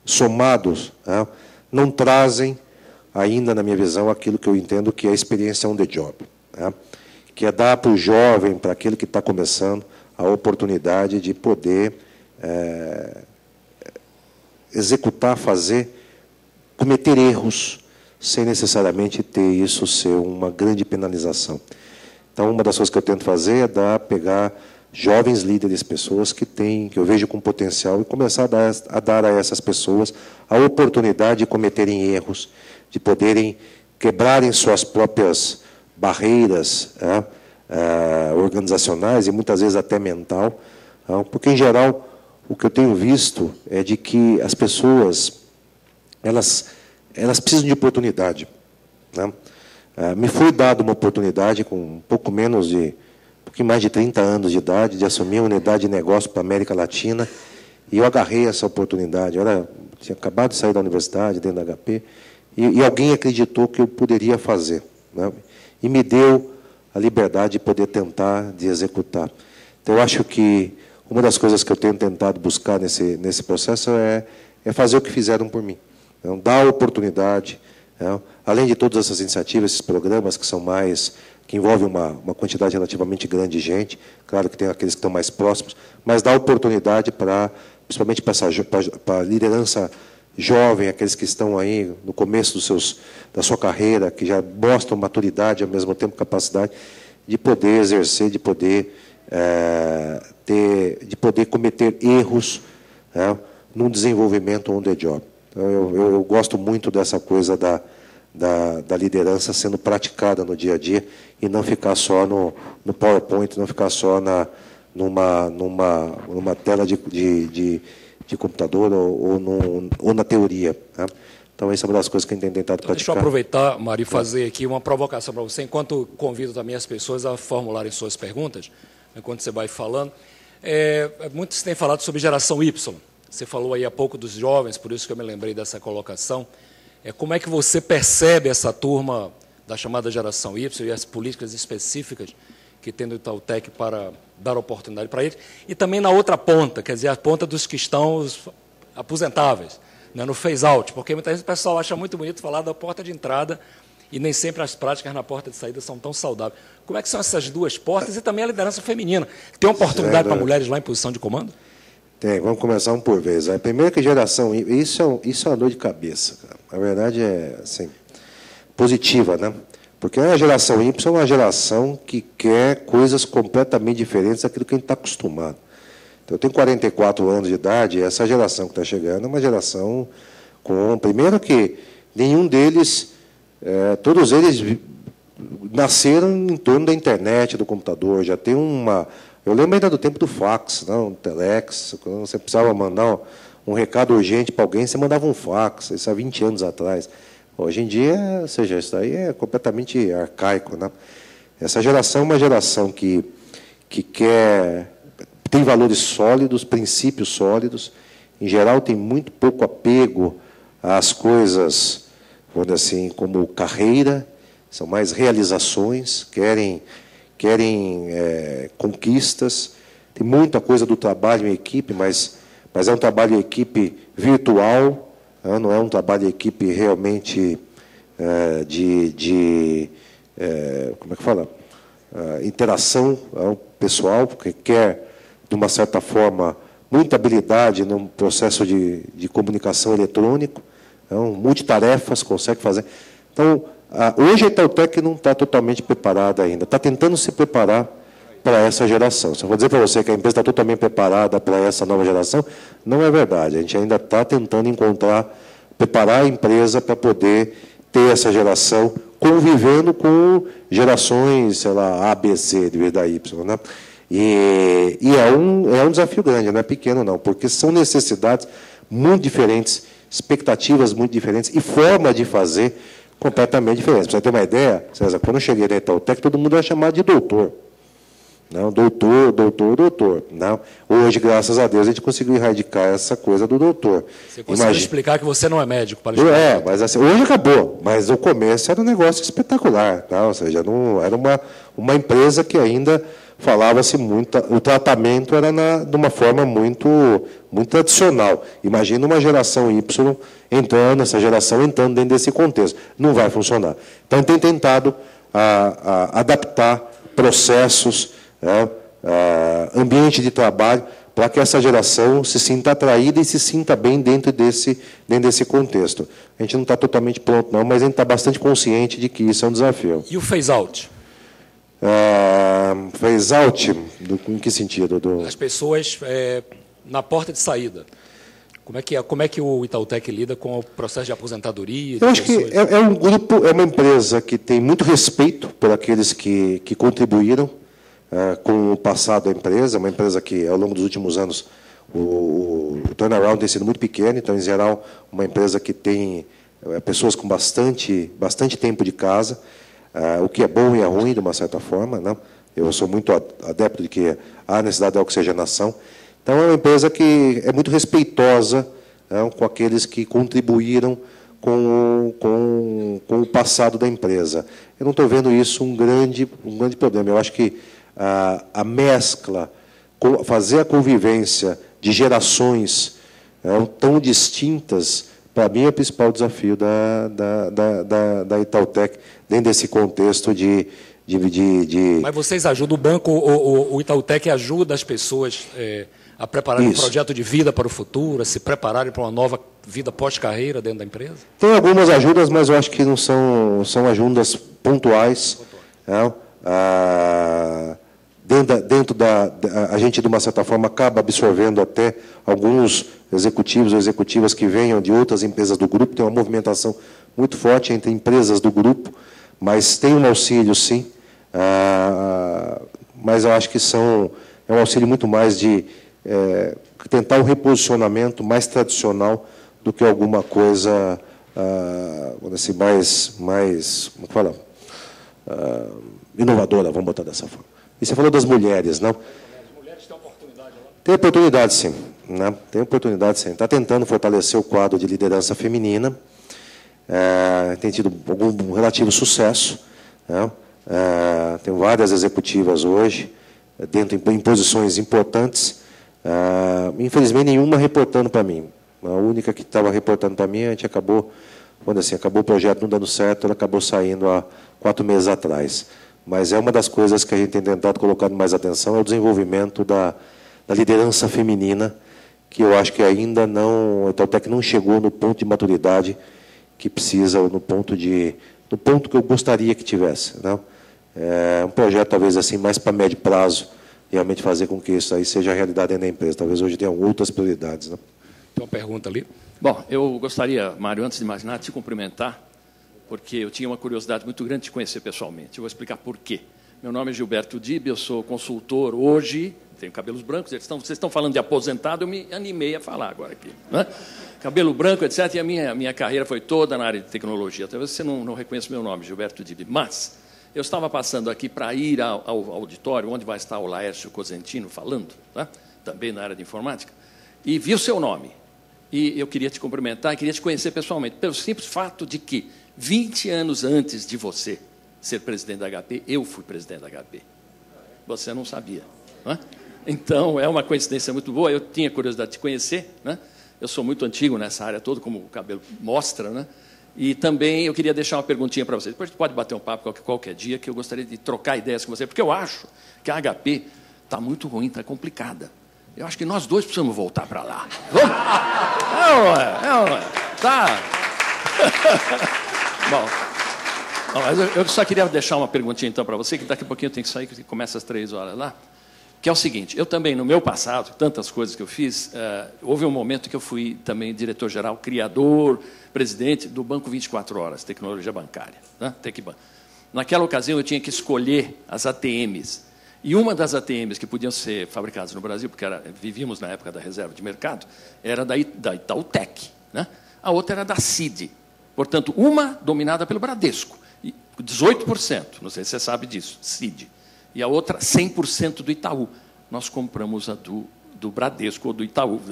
Speaker 2: somados, não trazem ainda, na minha visão, aquilo que eu entendo que é a experiência on the job, que é dar para o jovem, para aquele que está começando, a oportunidade de poder executar, cometer erros, sem necessariamente ter isso ser uma grande penalização. Então, uma das coisas que eu tento fazer é pegar jovens líderes, pessoas que eu vejo com potencial, e começar a dar a essas pessoas a oportunidade de cometerem erros, de poderem quebrarem suas próprias barreiras organizacionais e muitas vezes até mental, porque, em geral, o que eu tenho visto é de que as pessoas elas precisam de oportunidade. Me foi dada uma oportunidade com um pouquinho mais de 30 anos de idade, de assumir uma unidade de negócio para a América Latina, e eu agarrei essa oportunidade. Eu tinha acabado de sair da universidade, dentro da HP, e alguém acreditou que eu poderia fazer, e me deu a liberdade de poder tentar, de executar. Então, eu acho que uma das coisas que eu tenho tentado buscar nesse processo é fazer o que fizeram por mim. Dar oportunidade, além de todas essas iniciativas, esses programas que envolvem uma quantidade relativamente grande de gente, claro que tem aqueles que estão mais próximos, mas dar oportunidade principalmente para a liderança jovem, aqueles que estão aí no começo da sua carreira, que já mostram maturidade, ao mesmo tempo capacidade de poder exercer, de poder cometer erros num desenvolvimento on the job. Então, eu gosto muito dessa coisa da liderança sendo praticada no dia a dia e não ficar só no PowerPoint, não ficar só numa tela de computador ou na teoria. Então, essa é uma das coisas que a gente tem tentado praticar.
Speaker 1: Deixa eu aproveitar, Mário, e fazer aqui uma provocação para você, enquanto convido também as pessoas a formularem suas perguntas, enquanto você vai falando. Muitos têm falado sobre geração Y. Você falou aí há pouco dos jovens, por isso que eu me lembrei dessa colocação. Como é que você percebe essa turma da chamada geração Y e as políticas específicas que tem no Itautec para dar oportunidade para eles? E também na outra ponta, quer dizer, a ponta dos que estão os aposentáveis, no phase-out, porque muitas vezes o pessoal acha muito bonito falar da porta de entrada e nem sempre as práticas na porta de saída são tão saudáveis. Como é que são essas duas portas e também a liderança feminina? Tem oportunidade para mulheres lá em posição de comando?
Speaker 2: Tem, vamos começar um por vez. Primeiro que geração, isso é uma dor de cabeça, cara. A verdade é assim, positiva, Porque a geração Y é uma geração que quer coisas completamente diferentes daquilo que a gente está acostumado. Então, eu tenho 44 anos de idade, e essa geração que está chegando é uma geração primeiro que nenhum deles, todos eles nasceram em torno da internet, do computador, já tem Eu lembro ainda do tempo do fax, do telex, quando você precisava mandar um recado urgente para alguém, você mandava um fax, isso há 20 anos atrás. Hoje em dia, ou seja, isso aí é completamente arcaico, né? Essa geração é uma geração que tem valores sólidos, princípios sólidos. Em geral, tem muito pouco apego às coisas, vamos dizer assim, como carreira. São mais realizações, querem conquistas. Tem muita coisa do trabalho em equipe, mas é um trabalho em equipe virtual, não é um trabalho em equipe realmente como é que fala? Interação pessoal, porque quer, de uma certa forma, muita habilidade num processo de comunicação eletrônico, multitarefas, consegue fazer. Então, hoje a Itautec não está totalmente preparada ainda, está tentando se preparar para essa geração. Se eu vou dizer para você que a empresa está totalmente preparada para essa nova geração, não é verdade. A gente ainda está tentando preparar a empresa para poder ter essa geração convivendo com gerações, sei lá, A, B, C, de vez da Y, né? E é um desafio grande, não é pequeno, não, porque são necessidades muito diferentes, expectativas muito diferentes e forma de fazer completamente diferente. Para você ter uma ideia, César, quando eu cheguei na Itautec, todo mundo era chamado de doutor. Não, doutor. Não. Hoje, graças a Deus, a gente conseguiu erradicar essa coisa do doutor.
Speaker 1: Você conseguiu explicar que você não é médico para
Speaker 2: mas assim, hoje acabou. Mas o começo era um negócio espetacular. Tá? Ou seja, não, era uma empresa que ainda falava-se muito. O tratamento era de uma forma muito tradicional. Imagina uma geração Y entrando, essa geração entrando dentro desse contexto. Não vai funcionar. Então, tem tentado adaptar processos, ambiente de trabalho, para que essa geração se sinta atraída e se sinta bem dentro desse contexto. A gente não está totalmente pronto, não, mas a gente está bastante consciente de que isso é um desafio.
Speaker 1: E o phase-out?
Speaker 2: Phase-out, em que sentido?
Speaker 1: As pessoas na porta de saída. Como é que o Itautec lida com o processo de aposentadoria?
Speaker 2: Eu acho que é um grupo, é uma empresa que tem muito respeito por aqueles que contribuíram com o passado da empresa, uma empresa que, ao longo dos últimos anos, o turnaround tem sido muito pequeno, então, em geral, uma empresa que tem pessoas com bastante tempo de casa, o que é bom e é ruim, de uma certa forma, né? Eu sou muito adepto de que há necessidade de oxigenação. Então, é uma empresa que é muito respeitosa com aqueles que contribuíram com o passado da empresa. Eu não estou vendo isso um grande problema. Eu acho que a mescla, fazer a convivência de gerações tão distintas, para mim, é o principal desafio da Itautec, dentro desse contexto de...
Speaker 1: Mas vocês ajudam, o banco, o Itautec ajuda as pessoas a prepararem um projeto de vida para o futuro, a se prepararem para uma nova vida pós-carreira dentro da empresa?
Speaker 2: Tem algumas ajudas, mas eu acho que não são ajudas pontuais. A gente, de uma certa forma, acaba absorvendo até alguns executivos ou executivas que venham de outras empresas do grupo. Tem uma movimentação muito forte entre empresas do grupo, mas tem um auxílio, sim. Mas eu acho que é um auxílio muito mais de tentar um reposicionamento mais tradicional do que alguma coisa assim, mais como fala? Inovadora, vamos botar dessa forma. E você falou das mulheres, não? As mulheres têm oportunidade lá? Tem oportunidade, sim. Né? Tem oportunidade, sim. Está tentando fortalecer o quadro de liderança feminina. Tem tido algum relativo sucesso. Né? Tem várias executivas hoje, em posições importantes. Infelizmente, nenhuma reportando para mim. A única que estava reportando para mim, a gente acabou o projeto não dando certo, ela acabou saindo há 4 meses atrás. Mas é uma das coisas que a gente tem tentado colocar mais atenção, é o desenvolvimento da liderança feminina, que eu acho que ainda não, a Itautec não chegou no ponto de maturidade que precisa, no ponto que eu gostaria que tivesse. Não? É um projeto, talvez, assim, mais para médio prazo, realmente fazer com que isso aí seja a realidade dentro da empresa. Talvez hoje tenham outras prioridades. Não?
Speaker 1: Tem uma pergunta ali.
Speaker 4: Bom, eu gostaria, Mário, antes de mais nada, te cumprimentar, porque eu tinha uma curiosidade muito grande de te conhecer pessoalmente. Eu vou explicar por quê. Meu nome é Gilberto Dib, eu sou consultor hoje tenho cabelos brancos, vocês estão falando de aposentado, eu me animei a falar agora aqui. Né? Cabelo branco, etc. E a minha carreira foi toda na área de tecnologia. Talvez você não reconheça meu nome, Gilberto Dibi. Mas eu estava passando aqui para ir ao auditório, onde vai estar o Laércio Cosentino falando, tá? Também na área de informática, e vi o seu nome. E eu queria te cumprimentar e queria te conhecer pessoalmente, pelo simples fato de que, 20 anos antes de você ser presidente da HP, eu fui presidente da HP. Você não sabia. Né? Então, é uma coincidência muito boa. Eu tinha curiosidade de te conhecer. Né? Eu sou muito antigo nessa área toda, como o cabelo mostra. Né? E também eu queria deixar uma perguntinha para você. Depois a gente pode bater um papo qualquer dia, que eu gostaria de trocar ideias com você, porque eu acho que a HP está muito ruim, está complicada. Eu acho que nós dois precisamos voltar para lá. Tá. Bom, mas eu só queria deixar uma perguntinha, então, para você, que daqui a pouquinho eu tenho que sair, que começa às 3 horas lá, que é o seguinte, eu também, no meu passado, tantas coisas que eu fiz, houve um momento que eu fui também diretor-geral, criador, presidente do Banco 24 Horas, Tecnologia Bancária, né? Tecban. Naquela ocasião, eu tinha que escolher as ATMs. E uma das ATMs que podiam ser fabricadas no Brasil, porque vivíamos na época da reserva de mercado, era da Itautec. Né? A outra era da CID. Portanto, uma dominada pelo Bradesco, 18%, não sei se você sabe disso, CID. E a outra, 100% do Itaú. Nós compramos a do Bradesco, ou do Itaú,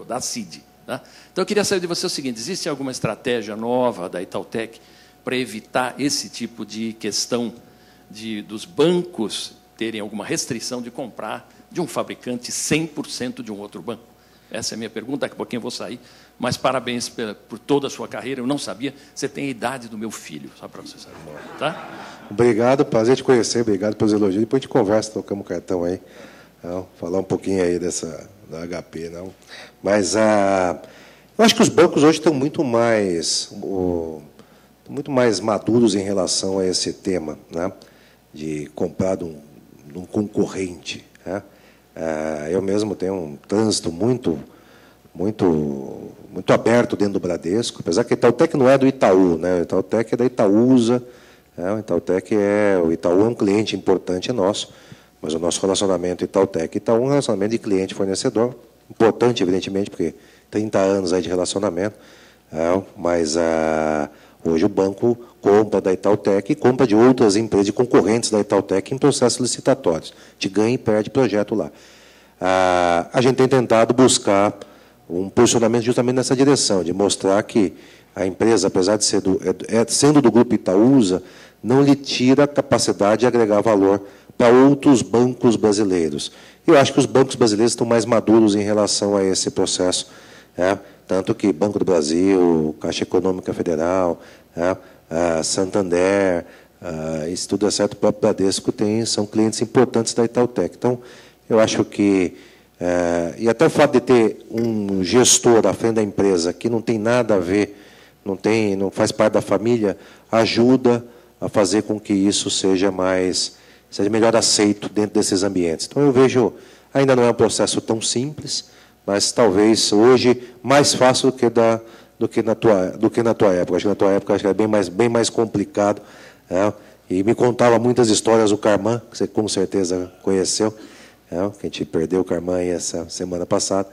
Speaker 4: da CID. Né? Então, eu queria saber de você o seguinte, existe alguma estratégia nova da Itautec para evitar esse tipo de questão dos bancos terem alguma restrição de comprar de um fabricante 100% de um outro banco? Essa é a minha pergunta, daqui a pouquinho eu vou sair. Mas parabéns por toda a sua carreira, eu não sabia, você tem a idade do meu filho, só para você saber. Tá?
Speaker 2: Obrigado, prazer te conhecer, obrigado pelos elogios. Depois a gente conversa, tocamos o cartão aí. Não, falar um pouquinho aí da HP. Não. Mas eu acho que os bancos hoje estão muito mais maduros em relação a esse tema, né, de comprar de um concorrente. Né? Eu mesmo tenho um trânsito muito aberto dentro do Bradesco, apesar que a Itautec não é do Itaú, né? A Itautec é da Itaúsa, o Itaú é um cliente importante nosso, mas o nosso relacionamento Itautec e Itaú é um relacionamento de cliente-fornecedor, importante, evidentemente, porque 30 anos aí de relacionamento, mas hoje o banco compra da Itautec e compra de outras empresas, de concorrentes da Itautec em processos licitatórios. A gente ganha e perde projeto lá. A gente tem tentado buscar um posicionamento justamente nessa direção, de mostrar que a empresa, apesar de ser sendo do Grupo Itaúsa, não lhe tira a capacidade de agregar valor para outros bancos brasileiros. Eu acho que os bancos brasileiros estão mais maduros em relação a esse processo. Tanto que Banco do Brasil, Caixa Econômica Federal, Santander, isso tudo é certo, o próprio Bradesco são clientes importantes da Itautec. Então, eu acho que, e até o fato de ter um gestor à frente da empresa que não tem nada a ver, não faz parte da família, ajuda a fazer com que isso seja melhor aceito dentro desses ambientes. Então, eu vejo, ainda não é um processo tão simples, mas talvez hoje mais fácil do que na tua época. Acho que na tua época era bem mais complicado. E me contava muitas histórias o Carman, que você com certeza conheceu, que a gente perdeu o Carman aí essa semana passada,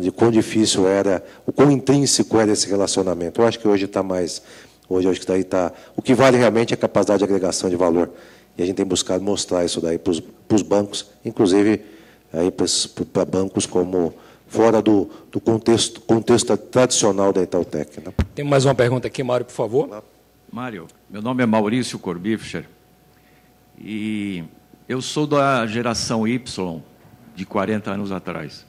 Speaker 2: de quão difícil era, o quão intrínseco era esse relacionamento. Eu acho que hoje está mais. Hoje acho que daí está. O que vale realmente é a capacidade de agregação de valor. E a gente tem buscado mostrar isso daí para os bancos, inclusive para bancos como fora do contexto tradicional da Itautec. Né?
Speaker 1: Tem mais uma pergunta aqui, Mário, por favor.
Speaker 5: Mário, meu nome é Maurício Corbifcher e eu sou da geração Y, de 40 anos atrás.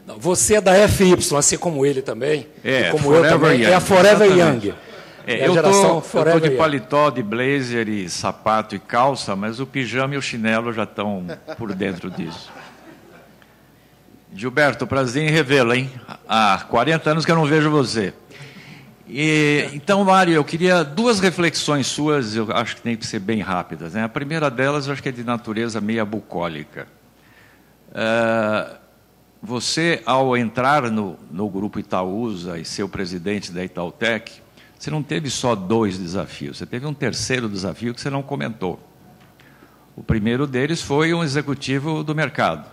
Speaker 1: Não, você é da FY, assim como ele também, e como eu também,
Speaker 5: Young,
Speaker 1: é a Forever Young.
Speaker 5: Eu estou de paletó, de blazer e sapato e calça, mas o pijama e o chinelo já estão por dentro disso. Gilberto, prazer em revê-lo, hein? Há 40 anos que eu não vejo você. Então, Mário, eu queria duas reflexões suas, eu acho que tem que ser bem rápidas. Né? A primeira delas, eu acho que é de natureza meia bucólica. Você, ao entrar no Grupo Itaúsa e ser o presidente da Itautec, você não teve só 2 desafios, você teve um terceiro desafio que você não comentou. O primeiro deles foi um executivo do mercado.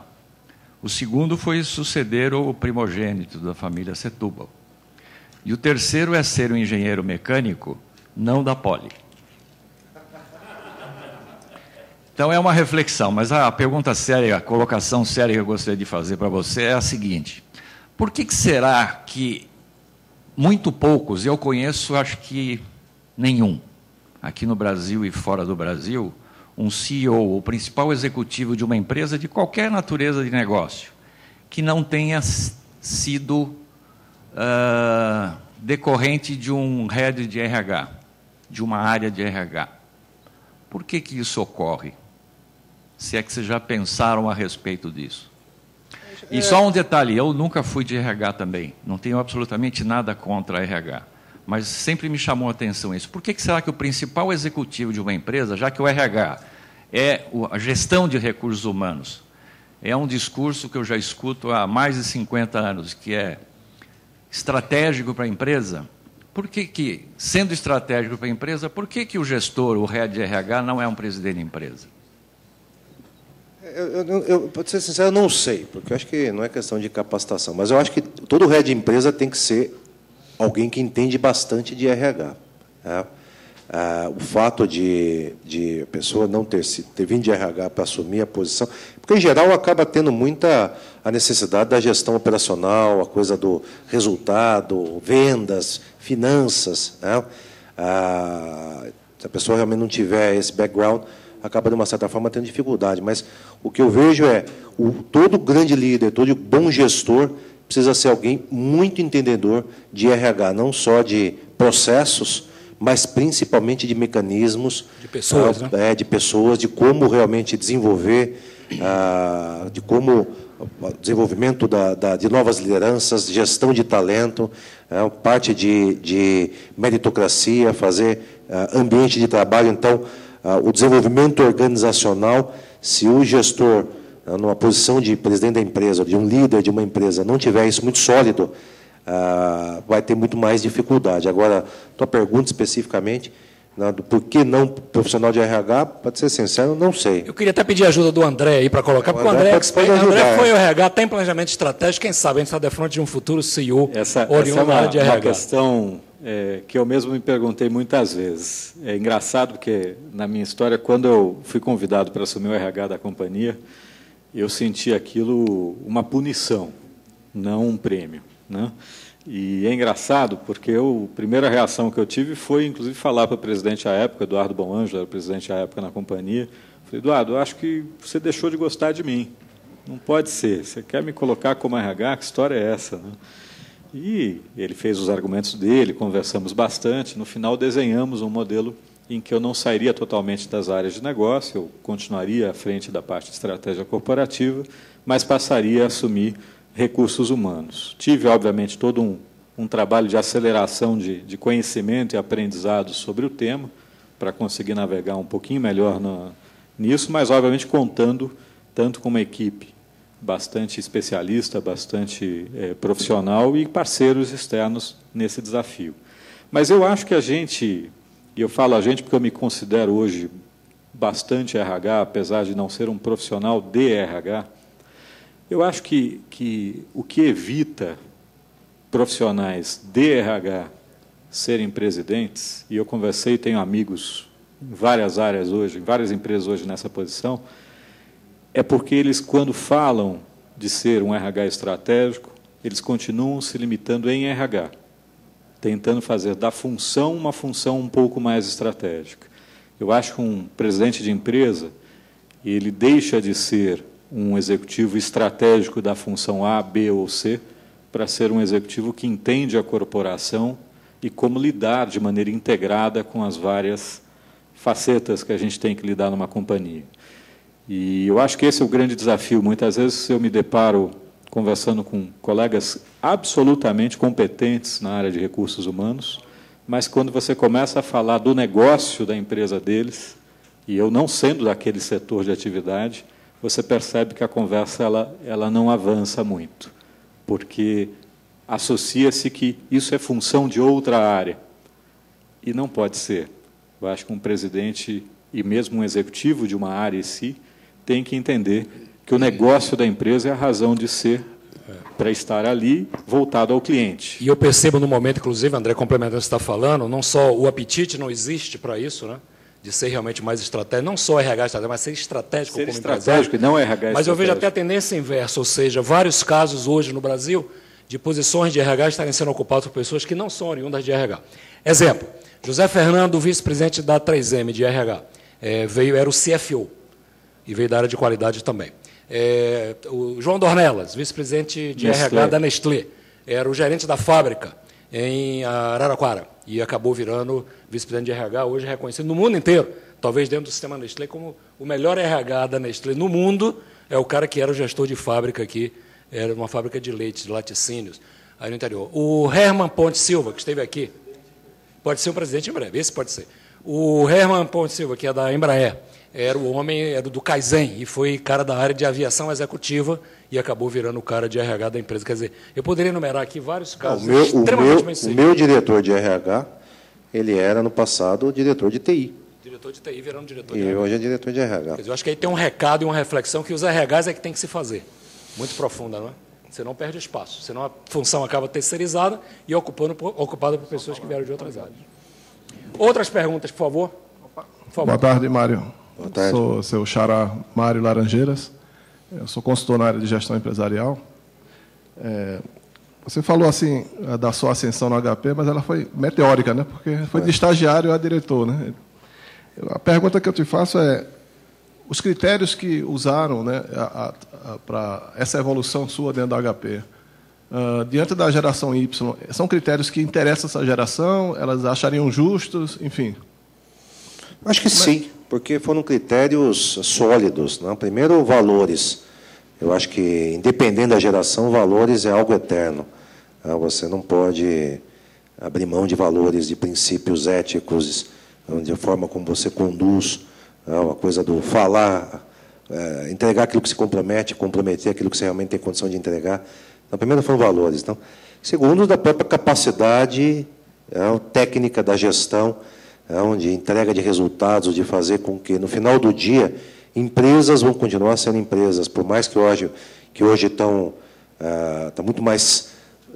Speaker 5: O segundo foi suceder o primogênito da família Setúbal. E o terceiro é ser um engenheiro mecânico, não da Poli. Então é uma reflexão, mas a pergunta séria, a colocação séria que eu gostaria de fazer para você é a seguinte: por que será que muito poucos, eu conheço acho que nenhum, aqui no Brasil e fora do Brasil, um CEO, o principal executivo de uma empresa de qualquer natureza de negócio, que não tenha sido decorrente de um head de RH, de uma área de RH? Por que isso ocorre? Se é que vocês já pensaram a respeito disso. E só um detalhe, eu nunca fui de RH também, não tenho absolutamente nada contra RH, mas sempre me chamou a atenção isso. Por que será que o principal executivo de uma empresa, já que o RH é a gestão de recursos humanos, é um discurso que eu já escuto há mais de 50 anos, que é estratégico para a empresa, por que, sendo estratégico para a empresa, por que o gestor, o head de RH, não é um presidente de empresa?
Speaker 2: Para ser sincero, eu não sei, porque eu acho que não é questão de capacitação, mas eu acho que todo head de empresa tem que ser alguém que entende bastante de RH. Né? O fato de a pessoa não ter vindo de RH para assumir a posição, porque, em geral, acaba tendo muita a necessidade da gestão operacional, a coisa do resultado, vendas, finanças. Né? Se a pessoa realmente não tiver esse background, acaba, de uma certa forma, tendo dificuldade. Mas o que eu vejo é todo grande líder, todo bom gestor precisa ser alguém muito entendedor de RH, não só de processos, mas principalmente de mecanismos,
Speaker 1: de pessoas, né?
Speaker 2: De pessoas, de como realmente desenvolver, de como desenvolvimento de novas lideranças, gestão de talento, parte de meritocracia, fazer ambiente de trabalho. Então, o desenvolvimento organizacional, se o gestor, numa posição de presidente da empresa, de um líder de uma empresa, não tiver isso muito sólido, vai ter muito mais dificuldade. Agora, tua pergunta especificamente, do por que não profissional de RH, para ser sincero, não sei.
Speaker 1: Eu queria até pedir a ajuda do André aí para colocar, porque o André foi o RH, tem planejamento estratégico, quem sabe a gente está de frente de um futuro CEO oriundo da área de RH.
Speaker 3: Essa é uma questão que eu mesmo me perguntei muitas vezes. É engraçado porque, na minha história, quando eu fui convidado para assumir o RH da companhia, eu senti aquilo uma punição, não um prêmio. Né? E é engraçado porque a primeira reação que eu tive foi, inclusive, falar para o presidente à época, Eduardo Bonanjo, era o presidente à época na companhia. Falei: Eduardo, eu acho que você deixou de gostar de mim. Não pode ser. Você quer me colocar como RH? Que história é essa? Né? E ele fez os argumentos dele, conversamos bastante. No final, desenhamos um modelo em que eu não sairia totalmente das áreas de negócio, eu continuaria à frente da parte de estratégia corporativa, mas passaria a assumir recursos humanos. Tive, obviamente, todo um trabalho de aceleração de conhecimento e aprendizado sobre o tema, para conseguir navegar um pouquinho melhor nisso, mas, obviamente, contando tanto com uma equipe bastante especialista, bastante profissional e parceiros externos nesse desafio. Mas eu acho que a gente, e eu falo a gente porque eu me considero hoje bastante RH, apesar de não ser um profissional de RH, eu acho que o que evita profissionais de RH serem presidentes, e eu conversei, tenho amigos em várias áreas hoje, em várias empresas hoje nessa posição, é porque eles, quando falam de ser um RH estratégico, eles continuam se limitando em RH, tentando fazer da função uma função um pouco mais estratégica. Eu acho que um presidente de empresa, ele deixa de ser um executivo estratégico da função A, B ou C, para ser um executivo que entende a corporação e como lidar de maneira integrada com as várias facetas que a gente tem que lidar numa companhia. E eu acho que esse é o grande desafio. Muitas vezes eu me deparo conversando com colegas absolutamente competentes na área de recursos humanos, mas quando você começa a falar do negócio da empresa deles, e eu não sendo daquele setor de atividade, você percebe que a conversa ela não avança muito, porque associa-se que isso é função de outra área. E não pode ser. Eu acho que um presidente e mesmo um executivo de uma área em si, tem que entender que o negócio da empresa é a razão de ser para estar ali voltado ao cliente.
Speaker 1: E eu percebo no momento, inclusive, André, complementando o que você está falando, não só o apetite não existe para isso, né? De ser realmente mais estratégico, não só RH estratégico, mas ser estratégico como
Speaker 3: estratégico
Speaker 1: empresário.
Speaker 3: e não RH
Speaker 1: Mas eu vejo até a tendência inversa, ou seja, vários casos hoje no Brasil de posições de RH estarem sendo ocupadas por pessoas que não são oriundas de RH. Exemplo, José Fernando, vice-presidente da 3M de RH, era o CFO e veio da área de qualidade também. O João Dornelas, vice-presidente de RH da Nestlé, era o gerente da fábrica em Araraquara e acabou virando vice-presidente de RH, hoje reconhecido no mundo inteiro, talvez dentro do sistema Nestlé, como o melhor RH da Nestlé no mundo, é o cara que era o gestor de fábrica aqui, era uma fábrica de leite, de laticínios, aí no interior. O Herman Ponte Silva, que esteve aqui, pode ser o presidente em breve, esse pode ser. O Herman Ponte Silva, que é da Embraer, era o homem, era do Kaizen, e foi cara da área de aviação executiva e acabou virando o cara de RH da empresa. Quer dizer, eu poderia enumerar aqui vários casos extremamente bem seguidos.
Speaker 2: O meu diretor de RH, ele era, no passado, diretor de TI.
Speaker 1: Diretor de TI virando diretor
Speaker 2: de
Speaker 1: RH.
Speaker 2: E hoje é diretor de RH.
Speaker 1: Quer dizer, eu acho que aí tem um recado e uma reflexão que os RHs é que tem que se fazer. Muito profunda, não é? Você não perde espaço, senão a função acaba terceirizada e ocupada por pessoas que vieram de outras áreas. Outras perguntas, por favor?
Speaker 6: Boa tarde, Mário.
Speaker 2: Boa tarde.
Speaker 6: Sou seu xará Mário Laranjeiras. Eu sou consultor na área de gestão empresarial. Você falou assim da sua ascensão no HP, mas ela foi meteórica, né? Porque foi de estagiário a diretor, né? A pergunta que eu te faço é: os critérios que usaram, né, para essa evolução sua dentro da HP, diante da geração Y, são critérios que interessam essa geração? Elas achariam justos? Enfim.
Speaker 2: Acho que sim, porque foram critérios sólidos, né? Primeiro, valores. Eu acho que, independente da geração, valores é algo eterno. Você não pode abrir mão de valores, de princípios éticos, de forma como você conduz, a coisa do falar, entregar aquilo que se compromete, comprometer aquilo que você realmente tem condição de entregar. Então, primeiro foram valores. Então, segundo, da própria capacidade técnica da gestão, de entrega de resultados, de fazer com que, no final do dia, empresas vão continuar sendo empresas, por mais que hoje estão muito mais,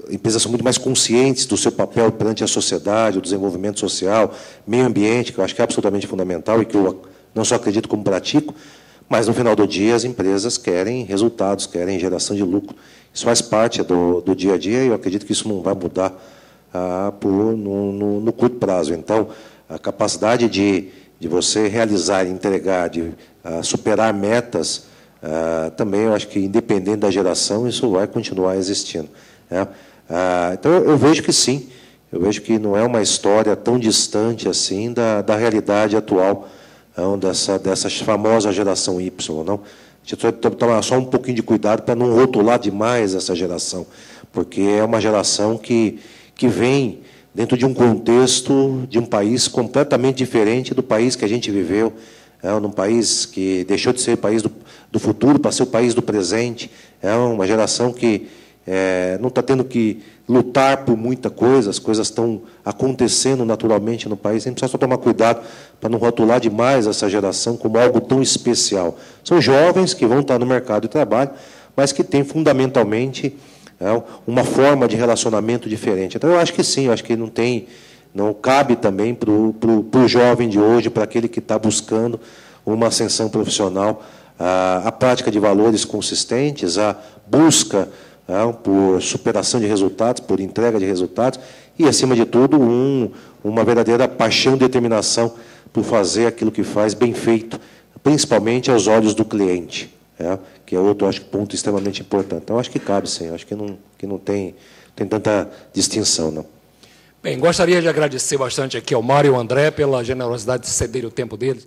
Speaker 2: empresas são muito mais conscientes do seu papel perante a sociedade, o desenvolvimento social, meio ambiente, que eu acho que é absolutamente fundamental e que eu não só acredito como pratico, mas, no final do dia, as empresas querem resultados, querem geração de lucro. Isso faz parte do dia a dia e eu acredito que isso não vai mudar no curto prazo. Então, a capacidade de você realizar, entregar, de superar metas, também eu acho que, independente da geração, isso vai continuar existindo. Então, eu vejo que sim, eu vejo que não é uma história tão distante assim da realidade atual, dessa famosa geração Y. Não? A gente tem que tomar só um pouquinho de cuidado para não rotular demais essa geração, porque é uma geração que vem dentro de um contexto de um país completamente diferente do país que a gente viveu, num país que deixou de ser o país do futuro para ser o país do presente. É uma geração que não está tendo que lutar por muita coisa, as coisas estão acontecendo naturalmente no país. A gente precisa só tomar cuidado para não rotular demais essa geração como algo tão especial. São jovens que vão estar no mercado de trabalho, mas que têm fundamentalmente uma forma de relacionamento diferente. Então, eu acho que sim, eu acho que não cabe também para o jovem de hoje, para aquele que está buscando uma ascensão profissional, a prática de valores consistentes, a busca por superação de resultados, por entrega de resultados e, acima de tudo, uma verdadeira paixão e determinação por fazer aquilo que faz bem feito, principalmente aos olhos do cliente, que é outro, acho, ponto extremamente importante. Então, acho que cabe, sim, acho que não tem tanta distinção, não.
Speaker 1: Bem, gostaria de agradecer bastante aqui ao Mário e ao André pela generosidade de ceder o tempo deles.